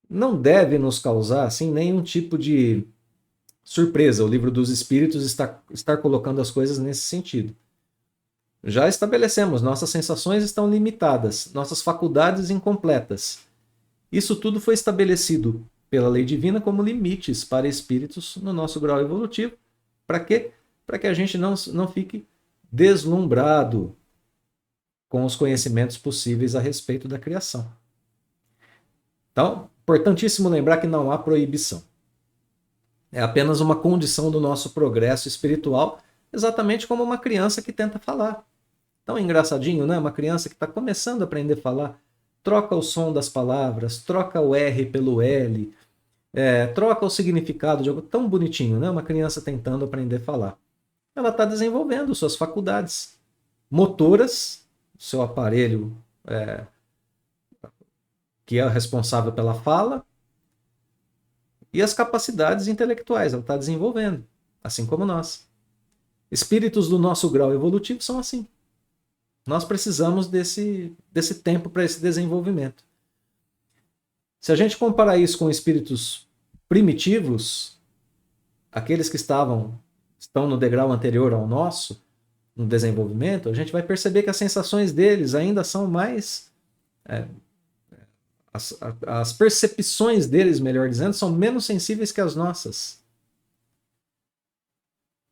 não deve nos causar assim, nenhum tipo de surpresa. O Livro dos Espíritos estar colocando as coisas nesse sentido. Já estabelecemos, nossas sensações estão limitadas, nossas faculdades incompletas. Isso tudo foi estabelecido pela lei divina como limites para espíritos no nosso grau evolutivo. Para quê? Para que a gente não fique deslumbrado com os conhecimentos possíveis a respeito da criação. Então, importantíssimo lembrar que não há proibição. É apenas uma condição do nosso progresso espiritual, exatamente como uma criança que tenta falar. Tão engraçadinho, né? Uma criança que está começando a aprender a falar, troca o som das palavras, troca o R pelo L, troca o significado de algo tão bonitinho, né? Uma criança tentando aprender a falar. Ela está desenvolvendo suas faculdades motoras, seu aparelho que é responsável pela fala, e as capacidades intelectuais, ela está desenvolvendo, assim como nós. Espíritos do nosso grau evolutivo são assim. Nós precisamos desse tempo para esse desenvolvimento. Se a gente comparar isso com espíritos primitivos, aqueles que estão no degrau anterior ao nosso, no desenvolvimento, a gente vai perceber que as sensações deles ainda são mais... As percepções deles, melhor dizendo, são menos sensíveis que as nossas.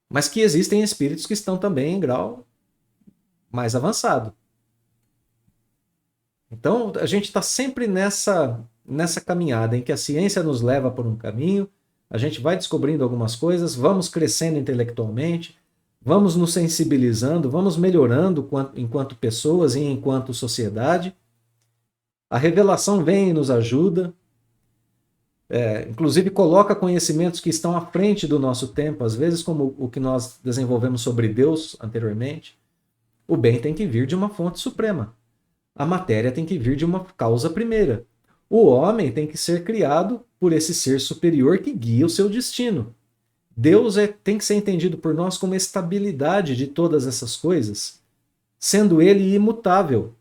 Mas que existem espíritos que estão também em grau mais avançado. Então, a gente está sempre nessa caminhada em que a ciência nos leva por um caminho, a gente vai descobrindo algumas coisas, vamos crescendo intelectualmente, vamos nos sensibilizando, vamos melhorando enquanto pessoas e enquanto sociedade. A revelação vem e nos ajuda, inclusive coloca conhecimentos que estão à frente do nosso tempo, às vezes como o que nós desenvolvemos sobre Deus anteriormente. O bem tem que vir de uma fonte suprema. a matéria tem que vir de uma causa primeira. O homem tem que ser criado por esse ser superior que guia o seu destino. Deus tem que ser entendido por nós como a estabilidade de todas essas coisas, sendo ele imutável.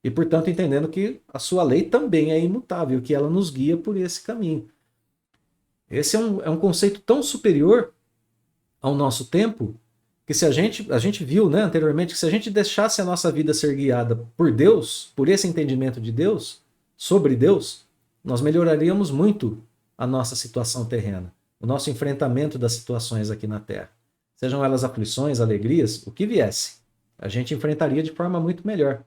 E, portanto, entendendo que a sua lei também é imutável, que ela nos guia por esse caminho. Esse é um conceito tão superior ao nosso tempo, que se a gente viu, né, anteriormente, que se a gente deixasse a nossa vida ser guiada por Deus, por esse entendimento de Deus, sobre Deus, nós melhoraríamos muito a nossa situação terrena, o nosso enfrentamento das situações aqui na Terra. Sejam elas aflições, alegrias, o que viesse, a gente enfrentaria de forma muito melhor.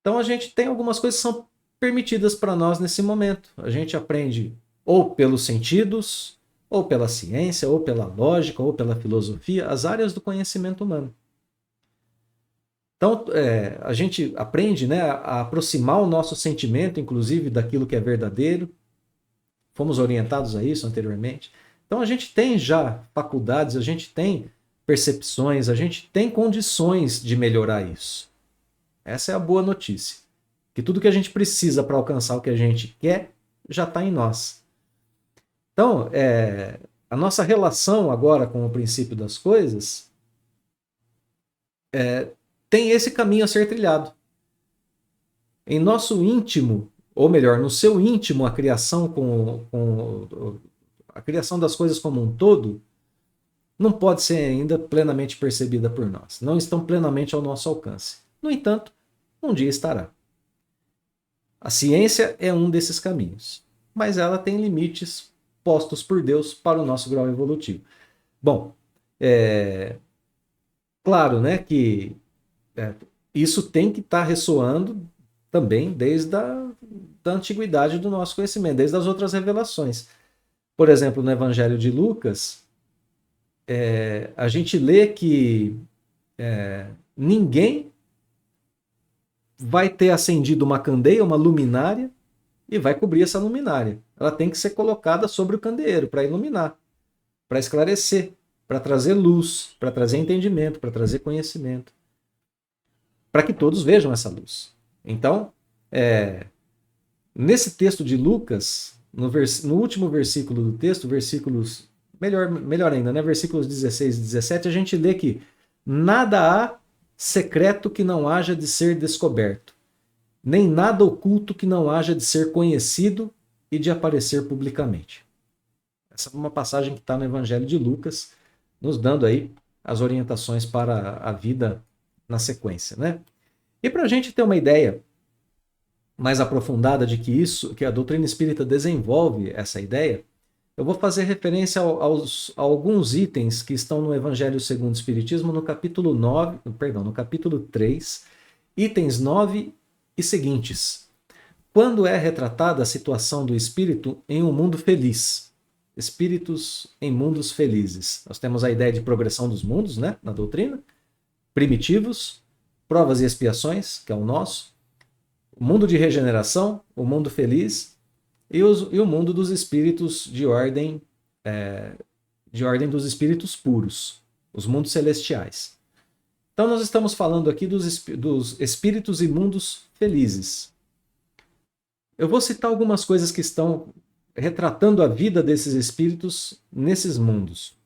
Então a gente tem algumas coisas que são permitidas para nós nesse momento. A gente aprende ou pelos sentidos, ou pela ciência, ou pela lógica, ou pela filosofia, as áreas do conhecimento humano. Então a gente aprende, né, a aproximar o nosso sentimento, inclusive, daquilo que é verdadeiro. Fomos orientados a isso anteriormente. Então a gente tem já faculdades, a gente tem percepções, a gente tem condições de melhorar isso. Essa é a boa notícia. Que tudo que a gente precisa para alcançar o que a gente quer já está em nós. Então, a nossa relação agora com o princípio das coisas tem esse caminho a ser trilhado. Em nosso íntimo, ou melhor, no seu íntimo, a criação a criação das coisas como um todo não pode ser ainda plenamente percebida por nós. Não estão plenamente ao nosso alcance. No entanto, um dia estará. A ciência é um desses caminhos, mas ela tem limites postos por Deus para o nosso grau evolutivo. Bom, claro, né, que isso tem que estar ressoando também desde da antiguidade do nosso conhecimento, desde as outras revelações. Por exemplo, no Evangelho de Lucas, a gente lê que ninguém vai ter acendido uma candeia, uma luminária, e vai cobrir essa luminária. Ela tem que ser colocada sobre o candeeiro para iluminar, para esclarecer, para trazer luz, para trazer entendimento, para trazer conhecimento, para que todos vejam essa luz. Então, nesse texto de Lucas, no último versículo do texto, versículos, melhor ainda, né? Versículos 16 e 17, a gente lê que nada há secreto que não haja de ser descoberto, nem nada oculto que não haja de ser conhecido e de aparecer publicamente. Essa é uma passagem que está no Evangelho de Lucas, nos dando aí as orientações para a vida na sequência, né? E para a gente ter uma ideia mais aprofundada de que a doutrina espírita desenvolve essa ideia, eu vou fazer referência a alguns itens que estão no Evangelho segundo o Espiritismo, no capítulo 3, itens 9 e seguintes. Quando é retratada a situação do espírito em um mundo feliz. Espíritos em mundos felizes. Nós temos a ideia de progressão dos mundos, né, na doutrina. Primitivos, provas e expiações, que é o nosso. O mundo de regeneração, o mundo feliz e o mundo dos espíritos de ordem dos espíritos puros, os mundos celestiais. Então nós estamos falando aqui dos espíritos e mundos felizes. Eu vou citar algumas coisas que estão retratando a vida desses espíritos nesses mundos.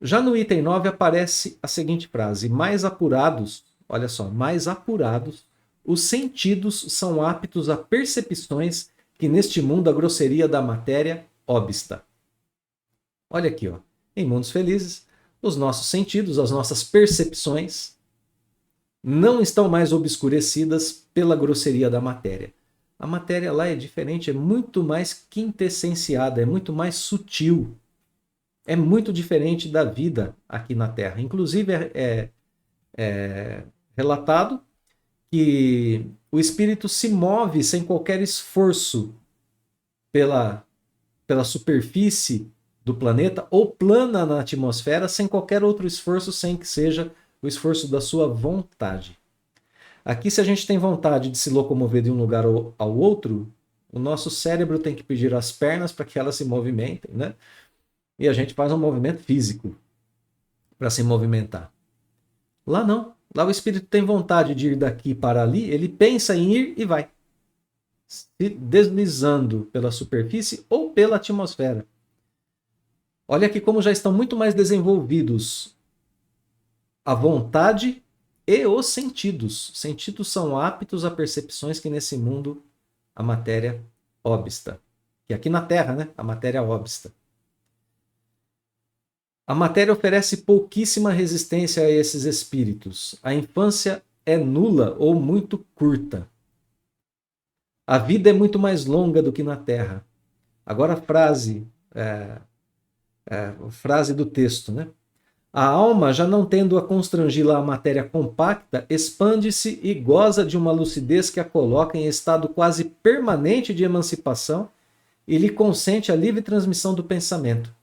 Já no item 9 aparece a seguinte frase: mais apurados, olha só, mais apurados, os sentidos são aptos a percepções que neste mundo a grosseria da matéria obsta. Olha aqui, ó. Em mundos felizes, os nossos sentidos, as nossas percepções não estão mais obscurecidas pela grosseria da matéria. A matéria lá é diferente, é muito mais quintessenciada, é muito mais sutil. É muito diferente da vida aqui na Terra. Inclusive é relatado que o espírito se move sem qualquer esforço pela superfície do planeta ou plana na atmosfera sem qualquer outro esforço, sem que seja o esforço da sua vontade. Aqui, se a gente tem vontade de se locomover de um lugar ao outro, o nosso cérebro tem que pedir às pernas para que elas se movimentem, né? E a gente faz um movimento físico para se movimentar. Lá não. Lá o espírito tem vontade de ir daqui para ali, ele pensa em ir e vai, se deslizando pela superfície ou pela atmosfera. Olha aqui como já estão muito mais desenvolvidos a vontade e os sentidos. Os sentidos são aptos a percepções que nesse mundo a matéria obsta. E aqui na Terra, né, a matéria obsta. A matéria oferece pouquíssima resistência a esses espíritos. A infância é nula ou muito curta. A vida é muito mais longa do que na Terra. Agora a frase do texto, né? A alma, já não tendo a constrangi-la a matéria compacta, expande-se e goza de uma lucidez que a coloca em estado quase permanente de emancipação e lhe consente a livre transmissão do pensamento.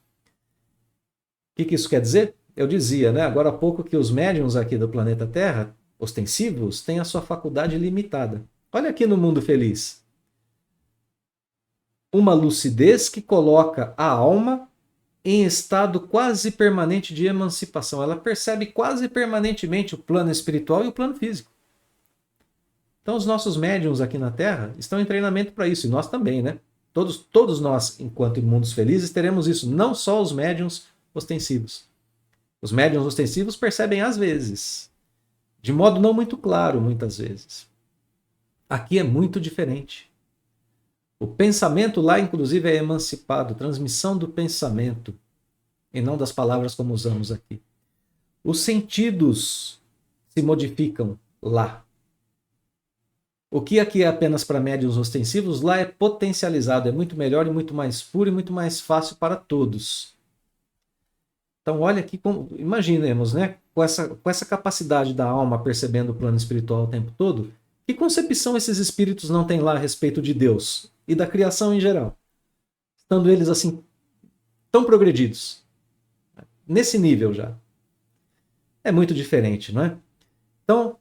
O que isso quer dizer? Eu dizia, né, agora há pouco, que os médiuns aqui do planeta Terra, ostensivos, têm a sua faculdade limitada. Olha aqui no Mundo Feliz. Uma lucidez que coloca a alma em estado quase permanente de emancipação. Ela percebe quase permanentemente o plano espiritual e o plano físico. Então os nossos médiuns aqui na Terra estão em treinamento para isso, e nós também, né? Todos nós, enquanto mundos felizes, teremos isso, não só os médiuns ostensivos. Os médiuns ostensivos percebem às vezes, de modo não muito claro, muitas vezes. Aqui é muito diferente. O pensamento lá, inclusive, é emancipado, transmissão do pensamento, e não das palavras como usamos aqui. Os sentidos se modificam lá. O que aqui é apenas para médiuns ostensivos, lá é potencializado, é muito melhor e muito mais puro e muito mais fácil para todos. Então, olha aqui, imaginemos, né, com essa capacidade da alma percebendo o plano espiritual o tempo todo, que concepção esses espíritos não têm lá a respeito de Deus e da criação em geral? Estando eles assim, tão progredidos, nesse nível já. É muito diferente, não é? Então,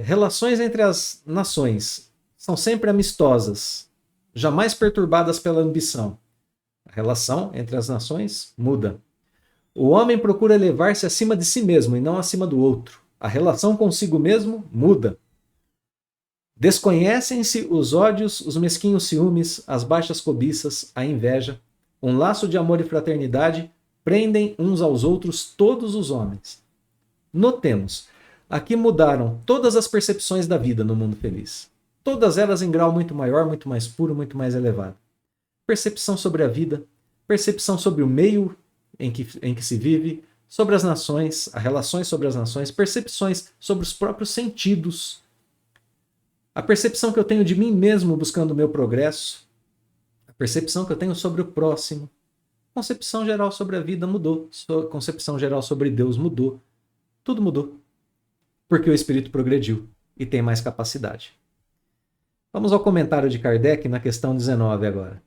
relações entre as nações são sempre amistosas, jamais perturbadas pela ambição. A relação entre as nações muda. O homem procura elevar-se acima de si mesmo e não acima do outro. A relação consigo mesmo muda. Desconhecem-se os ódios, os mesquinhos ciúmes, as baixas cobiças, a inveja. Um laço de amor e fraternidade prendem uns aos outros todos os homens. Notemos, aqui mudaram todas as percepções da vida no mundo feliz. Todas elas em grau muito maior, muito mais puro, muito mais elevado. Percepção sobre a vida, percepção sobre o meio em que se vive, sobre as nações, as relações sobre as nações, percepções sobre os próprios sentidos. A percepção que eu tenho de mim mesmo buscando o meu progresso, a percepção que eu tenho sobre o próximo, a concepção geral sobre a vida mudou, a concepção geral sobre Deus mudou, tudo mudou, porque o espírito progrediu e tem mais capacidade. Vamos ao comentário de Kardec na questão 19 agora.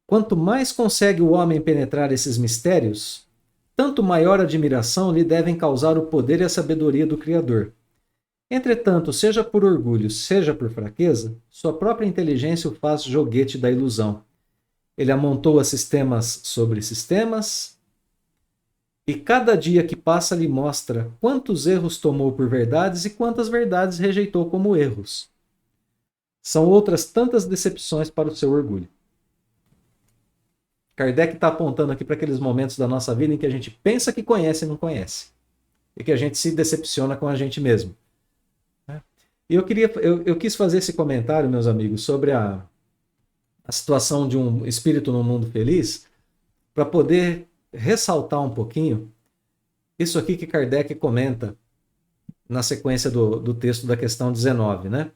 Quanto mais consegue o homem penetrar esses mistérios, tanto maior admiração lhe devem causar o poder e a sabedoria do Criador. Entretanto, seja por orgulho, seja por fraqueza, sua própria inteligência o faz joguete da ilusão. Ele amontoa sistemas sobre sistemas, e cada dia que passa lhe mostra quantos erros tomou por verdades e quantas verdades rejeitou como erros. São outras tantas decepções para o seu orgulho. Kardec está apontando aqui para aqueles momentos da nossa vida em que a gente pensa que conhece e não conhece. E que a gente se decepciona com a gente mesmo. E eu quis fazer esse comentário, meus amigos, sobre a situação de um espírito no mundo feliz, para poder ressaltar um pouquinho isso aqui que Kardec comenta na sequência do texto da questão 19, né?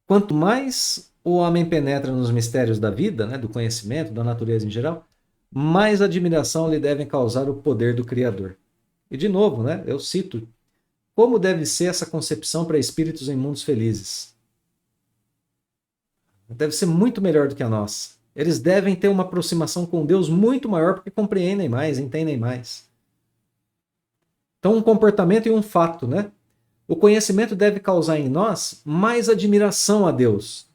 Quanto mais o homem penetra nos mistérios da vida, né, do conhecimento, da natureza em geral, mais admiração lhe devem causar o poder do Criador. E de novo, né, eu cito, como deve ser essa concepção para espíritos em mundos felizes? Deve ser muito melhor do que a nossa. Eles devem ter uma aproximação com Deus muito maior porque compreendem mais, entendem mais. Então, um comportamento e um fato, né? O conhecimento deve causar em nós mais admiração a Deus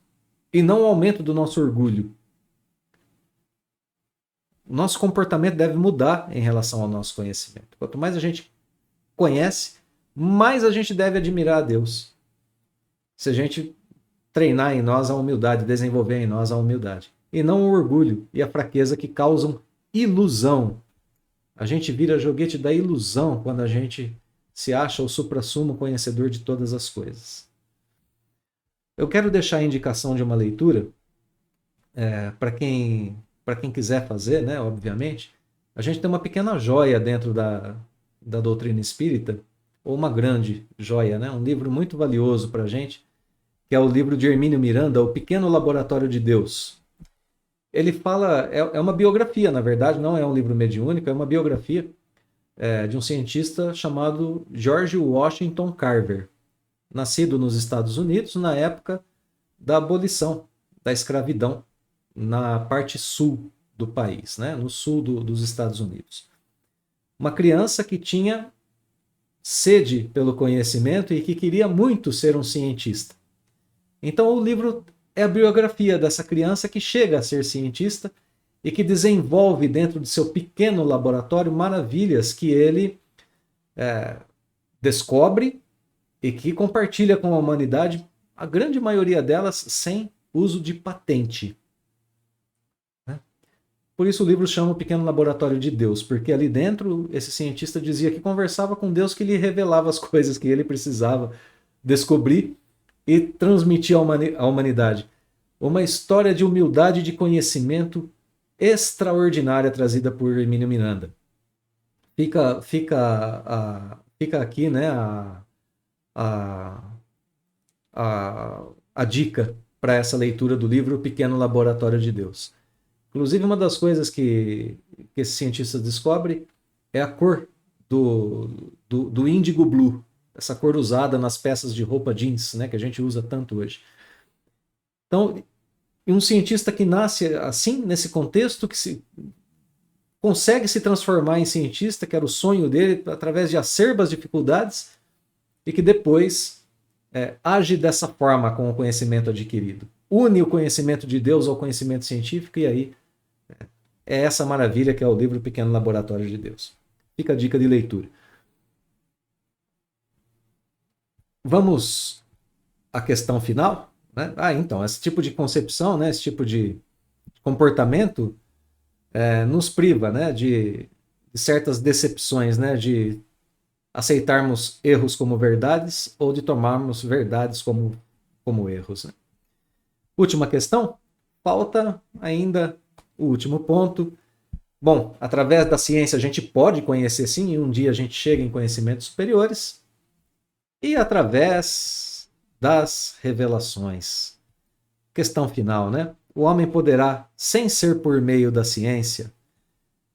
e não o aumento do nosso orgulho. o nosso comportamento deve mudar em relação ao nosso conhecimento. Quanto mais a gente conhece, mais a gente deve admirar a Deus. Se a gente treinar em nós a humildade, desenvolver em nós a humildade. E não o orgulho e a fraqueza que causam ilusão. A gente vira joguete da ilusão quando a gente se acha o suprassumo conhecedor de todas as coisas. Eu quero deixar a indicação de uma leitura para quem quiser fazer, né, obviamente. A gente tem uma pequena joia dentro da doutrina espírita, ou uma grande joia, né, um livro muito valioso para a gente, que é o livro de Hermínio Miranda, O Pequeno Laboratório de Deus. Ele fala, é uma biografia, na verdade, não é um livro mediúnico, é uma biografia de um cientista chamado George Washington Carver, nascido nos Estados Unidos na época da abolição da escravidão na parte sul do país, né? No sul dos Estados Unidos. Uma criança que tinha sede pelo conhecimento e que queria muito ser um cientista. Então o livro é a biografia dessa criança que chega a ser cientista e que desenvolve dentro de seu pequeno laboratório maravilhas que ele descobre e que compartilha com a humanidade, a grande maioria delas sem uso de patente. Por isso o livro chama O Pequeno Laboratório de Deus, porque ali dentro esse cientista dizia que conversava com Deus, que lhe revelava as coisas que ele precisava descobrir e transmitir à humanidade. Uma história de humildade e de conhecimento extraordinária trazida por Hermínio Miranda. Fica aqui, né, a dica para essa leitura do livro O Pequeno Laboratório de Deus. Inclusive, uma das coisas que esse cientista descobre é a cor do índigo blue, essa cor usada nas peças de roupa jeans, né, que a gente usa tanto hoje. Então, um cientista que nasce assim, nesse contexto, que consegue se transformar em cientista, que era o sonho dele, através de acerbas dificuldades, e que depois age dessa forma com o conhecimento adquirido. Une o conhecimento de Deus ao conhecimento científico, e aí é essa maravilha que é o livro Pequeno Laboratório de Deus. Fica a dica de leitura. Vamos à questão final, né? Então, esse tipo de concepção, né, esse tipo de comportamento nos priva, né, de certas decepções, né, de aceitarmos erros como verdades ou de tomarmos verdades como erros. Né? Última questão, falta ainda o último ponto. Bom, através da ciência a gente pode conhecer sim, e um dia a gente chega em conhecimentos superiores, e através das revelações. Questão final, né? O homem poderá, sem ser por meio da ciência,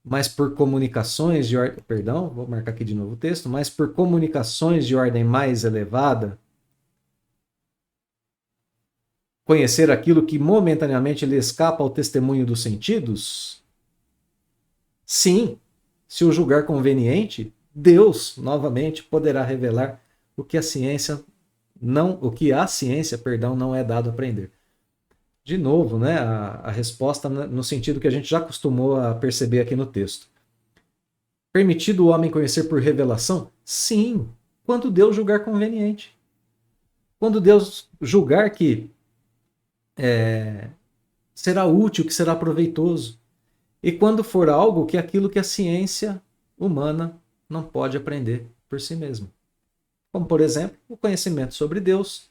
mas por comunicações de ordem... Perdão, vou marcar aqui de novo o texto. Mas por comunicações de ordem mais elevada, conhecer aquilo que momentaneamente lhe escapa ao testemunho dos sentidos? Sim, se o julgar conveniente, Deus, novamente, poderá revelar o que a ciência não é dado a aprender. De novo, né, a resposta no sentido que a gente já acostumou a perceber aqui no texto. Permitido o homem conhecer por revelação? Sim, quando Deus julgar conveniente. Quando Deus julgar que será útil, que será proveitoso. E quando for algo que aquilo que a ciência humana não pode aprender por si mesma. Como, por exemplo, o conhecimento sobre Deus,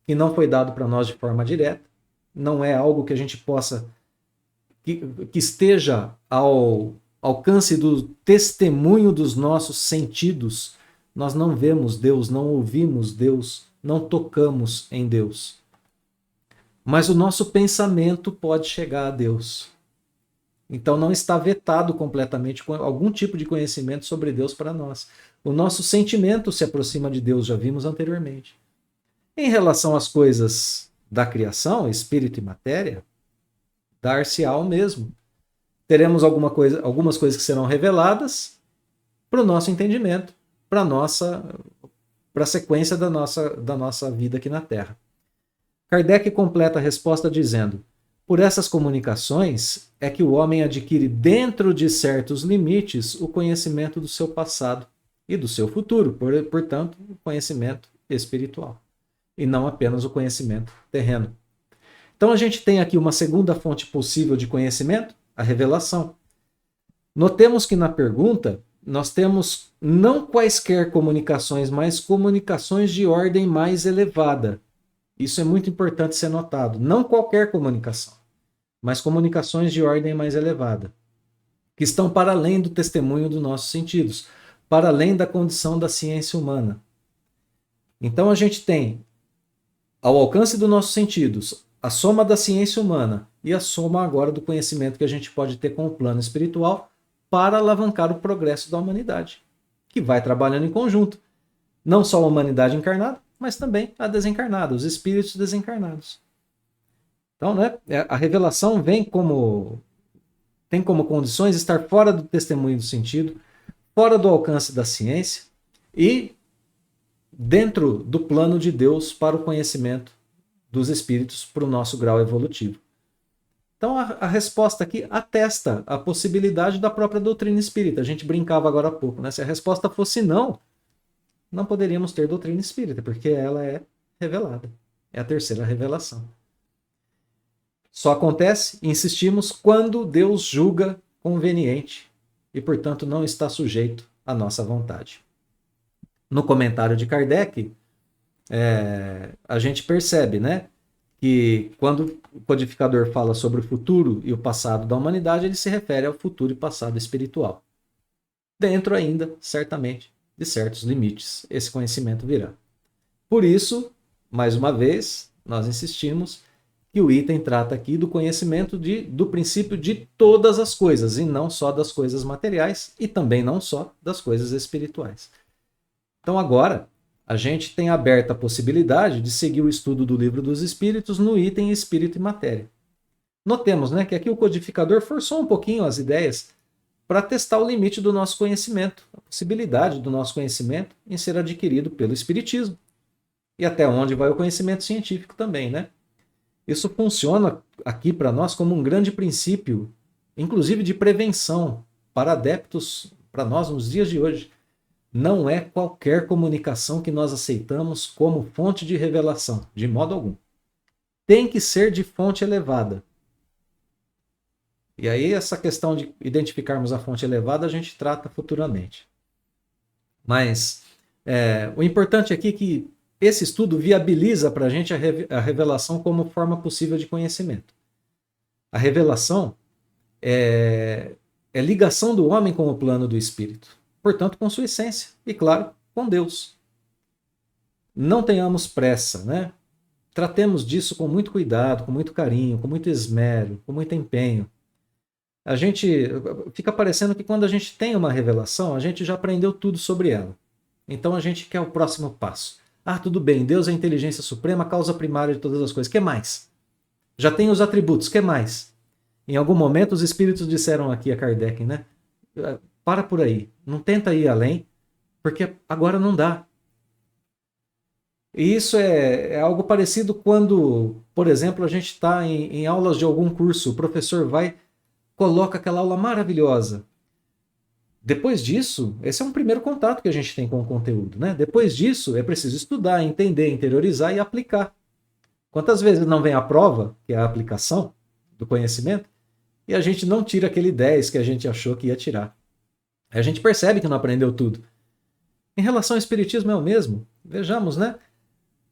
que não foi dado para nós de forma direta, não é algo que a gente possa, que esteja ao alcance do testemunho dos nossos sentidos. Nós não vemos Deus, não ouvimos Deus, não tocamos em Deus. Mas o nosso pensamento pode chegar a Deus. Então não está vetado completamente com algum tipo de conhecimento sobre Deus para nós. O nosso sentimento se aproxima de Deus, já vimos anteriormente. Em relação às coisas da criação, espírito e matéria, dar-se-á o mesmo. Teremos algumas coisas que serão reveladas para o nosso entendimento, para a sequência da nossa vida aqui na Terra. Kardec completa a resposta dizendo: Por essas comunicações é que o homem adquire, dentro de certos limites, o conhecimento do seu passado e do seu futuro, portanto, o conhecimento espiritual, e não apenas o conhecimento terreno. Então a gente tem aqui uma segunda fonte possível de conhecimento, a revelação. Notemos que na pergunta nós temos não quaisquer comunicações, mas comunicações de ordem mais elevada. Isso é muito importante ser notado. Não qualquer comunicação, mas comunicações de ordem mais elevada, que estão para além do testemunho dos nossos sentidos, para além da condição da ciência humana. Então a gente tem, ao alcance dos nossos sentidos, a soma da ciência humana e a soma agora do conhecimento que a gente pode ter com o plano espiritual para alavancar o progresso da humanidade, que vai trabalhando em conjunto. Não só a humanidade encarnada, mas também a desencarnada, os espíritos desencarnados. Então, né, a revelação tem como condições estar fora do testemunho do sentido, fora do alcance da ciência e dentro do plano de Deus para o conhecimento dos espíritos para o nosso grau evolutivo. Então a resposta aqui atesta a possibilidade da própria doutrina espírita. A gente brincava agora há pouco, né? Se a resposta fosse não, não poderíamos ter doutrina espírita, porque ela é revelada. É a terceira revelação. Só acontece, insistimos, quando Deus julga conveniente e, portanto, não está sujeito à nossa vontade. No comentário de Kardec, a gente percebe, né, que quando o codificador fala sobre o futuro e o passado da humanidade, ele se refere ao futuro e passado espiritual. Dentro ainda, certamente, de certos limites, esse conhecimento virá. Por isso, mais uma vez, nós insistimos que o item trata aqui do conhecimento do princípio de todas as coisas, e não só das coisas materiais, e também não só das coisas espirituais. Então agora, a gente tem aberta a possibilidade de seguir o estudo do Livro dos Espíritos no item Espírito e Matéria. Notemos, né, que aqui o codificador forçou um pouquinho as ideias para testar o limite do nosso conhecimento, a possibilidade do nosso conhecimento em ser adquirido pelo Espiritismo. E até onde vai o conhecimento científico também, né? Isso funciona aqui para nós como um grande princípio, inclusive de prevenção para adeptos, para nós nos dias de hoje. Não é qualquer comunicação que nós aceitamos como fonte de revelação, de modo algum. Tem que ser de fonte elevada. E aí essa questão de identificarmos a fonte elevada a gente trata futuramente. Mas o importante aqui é que esse estudo viabiliza para a gente a revelação como forma possível de conhecimento. A revelação é ligação do homem com o plano do espírito, portanto com sua essência e, claro, com Deus. Não tenhamos pressa, né? Tratemos disso com muito cuidado, com muito carinho, com muito esmero, com muito empenho. A gente fica parecendo que quando a gente tem uma revelação, a gente já aprendeu tudo sobre ela. Então a gente quer o próximo passo. Ah, tudo bem, Deus é a inteligência suprema, a causa primária de todas as coisas. O que mais? Já tem os atributos, o que mais? Em algum momento os espíritos disseram aqui a Kardec, né? Para por aí, não tenta ir além, porque agora não dá. E isso é algo parecido quando, por exemplo, a gente está em aulas de algum curso, o professor coloca aquela aula maravilhosa. Depois disso, esse é um primeiro contato que a gente tem com o conteúdo, né? Depois disso, é preciso estudar, entender, interiorizar e aplicar. Quantas vezes não vem a prova, que é a aplicação do conhecimento, e a gente não tira aquele 10 que a gente achou que ia tirar. A gente percebe que não aprendeu tudo. Em relação ao Espiritismo é o mesmo. Vejamos, né?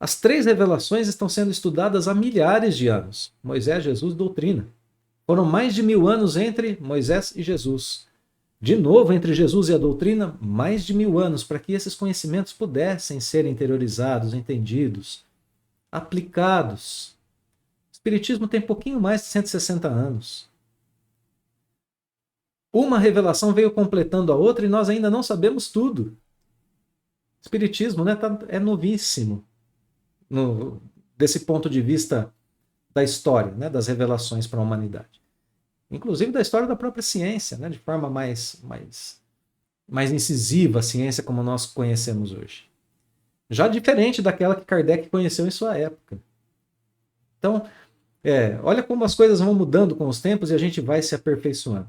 As 3 revelações estão sendo estudadas há milhares de anos. Moisés, Jesus, doutrina. Foram mais de 1000 anos entre Moisés e Jesus. De novo, entre Jesus e a doutrina, mais de 1000 anos, para que esses conhecimentos pudessem ser interiorizados, entendidos, aplicados. O Espiritismo tem pouquinho mais de 160 anos. Uma revelação veio completando a outra e nós ainda não sabemos tudo. O Espiritismo, né, é novíssimo desse ponto de vista da história, né, das revelações para a humanidade. Inclusive da história da própria ciência, né, de forma mais incisiva, a ciência como nós conhecemos hoje. Já diferente daquela que Kardec conheceu em sua época. Então, Olha como as coisas vão mudando com os tempos e a gente vai se aperfeiçoando.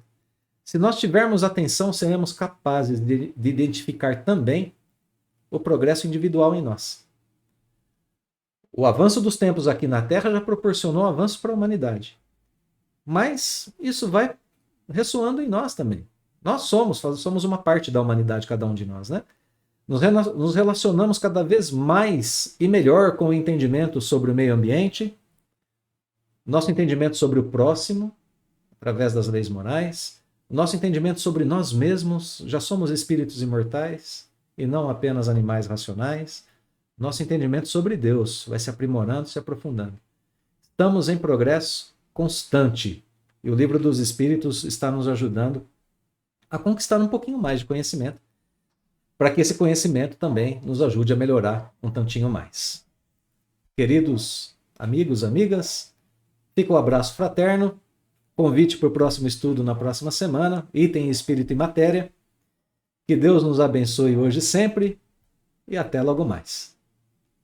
Se nós tivermos atenção, seremos capazes de identificar também o progresso individual em nós. O avanço dos tempos aqui na Terra já proporcionou avanço para a humanidade. Mas isso vai ressoando em nós também. Nós somos uma parte da humanidade, cada um de nós, né? Nos relacionamos cada vez mais e melhor com o entendimento sobre o meio ambiente, nosso entendimento sobre o próximo, através das leis morais, nosso entendimento sobre nós mesmos, já somos espíritos imortais e não apenas animais racionais. Nosso entendimento sobre Deus vai se aprimorando, se aprofundando. Estamos em progresso constante e o Livro dos Espíritos está nos ajudando a conquistar um pouquinho mais de conhecimento, para que esse conhecimento também nos ajude a melhorar um tantinho mais. Queridos amigos, amigas, fica o abraço fraterno, convite para o próximo estudo na próxima semana, item Espírito e Matéria. Que Deus nos abençoe hoje e sempre, e até logo mais.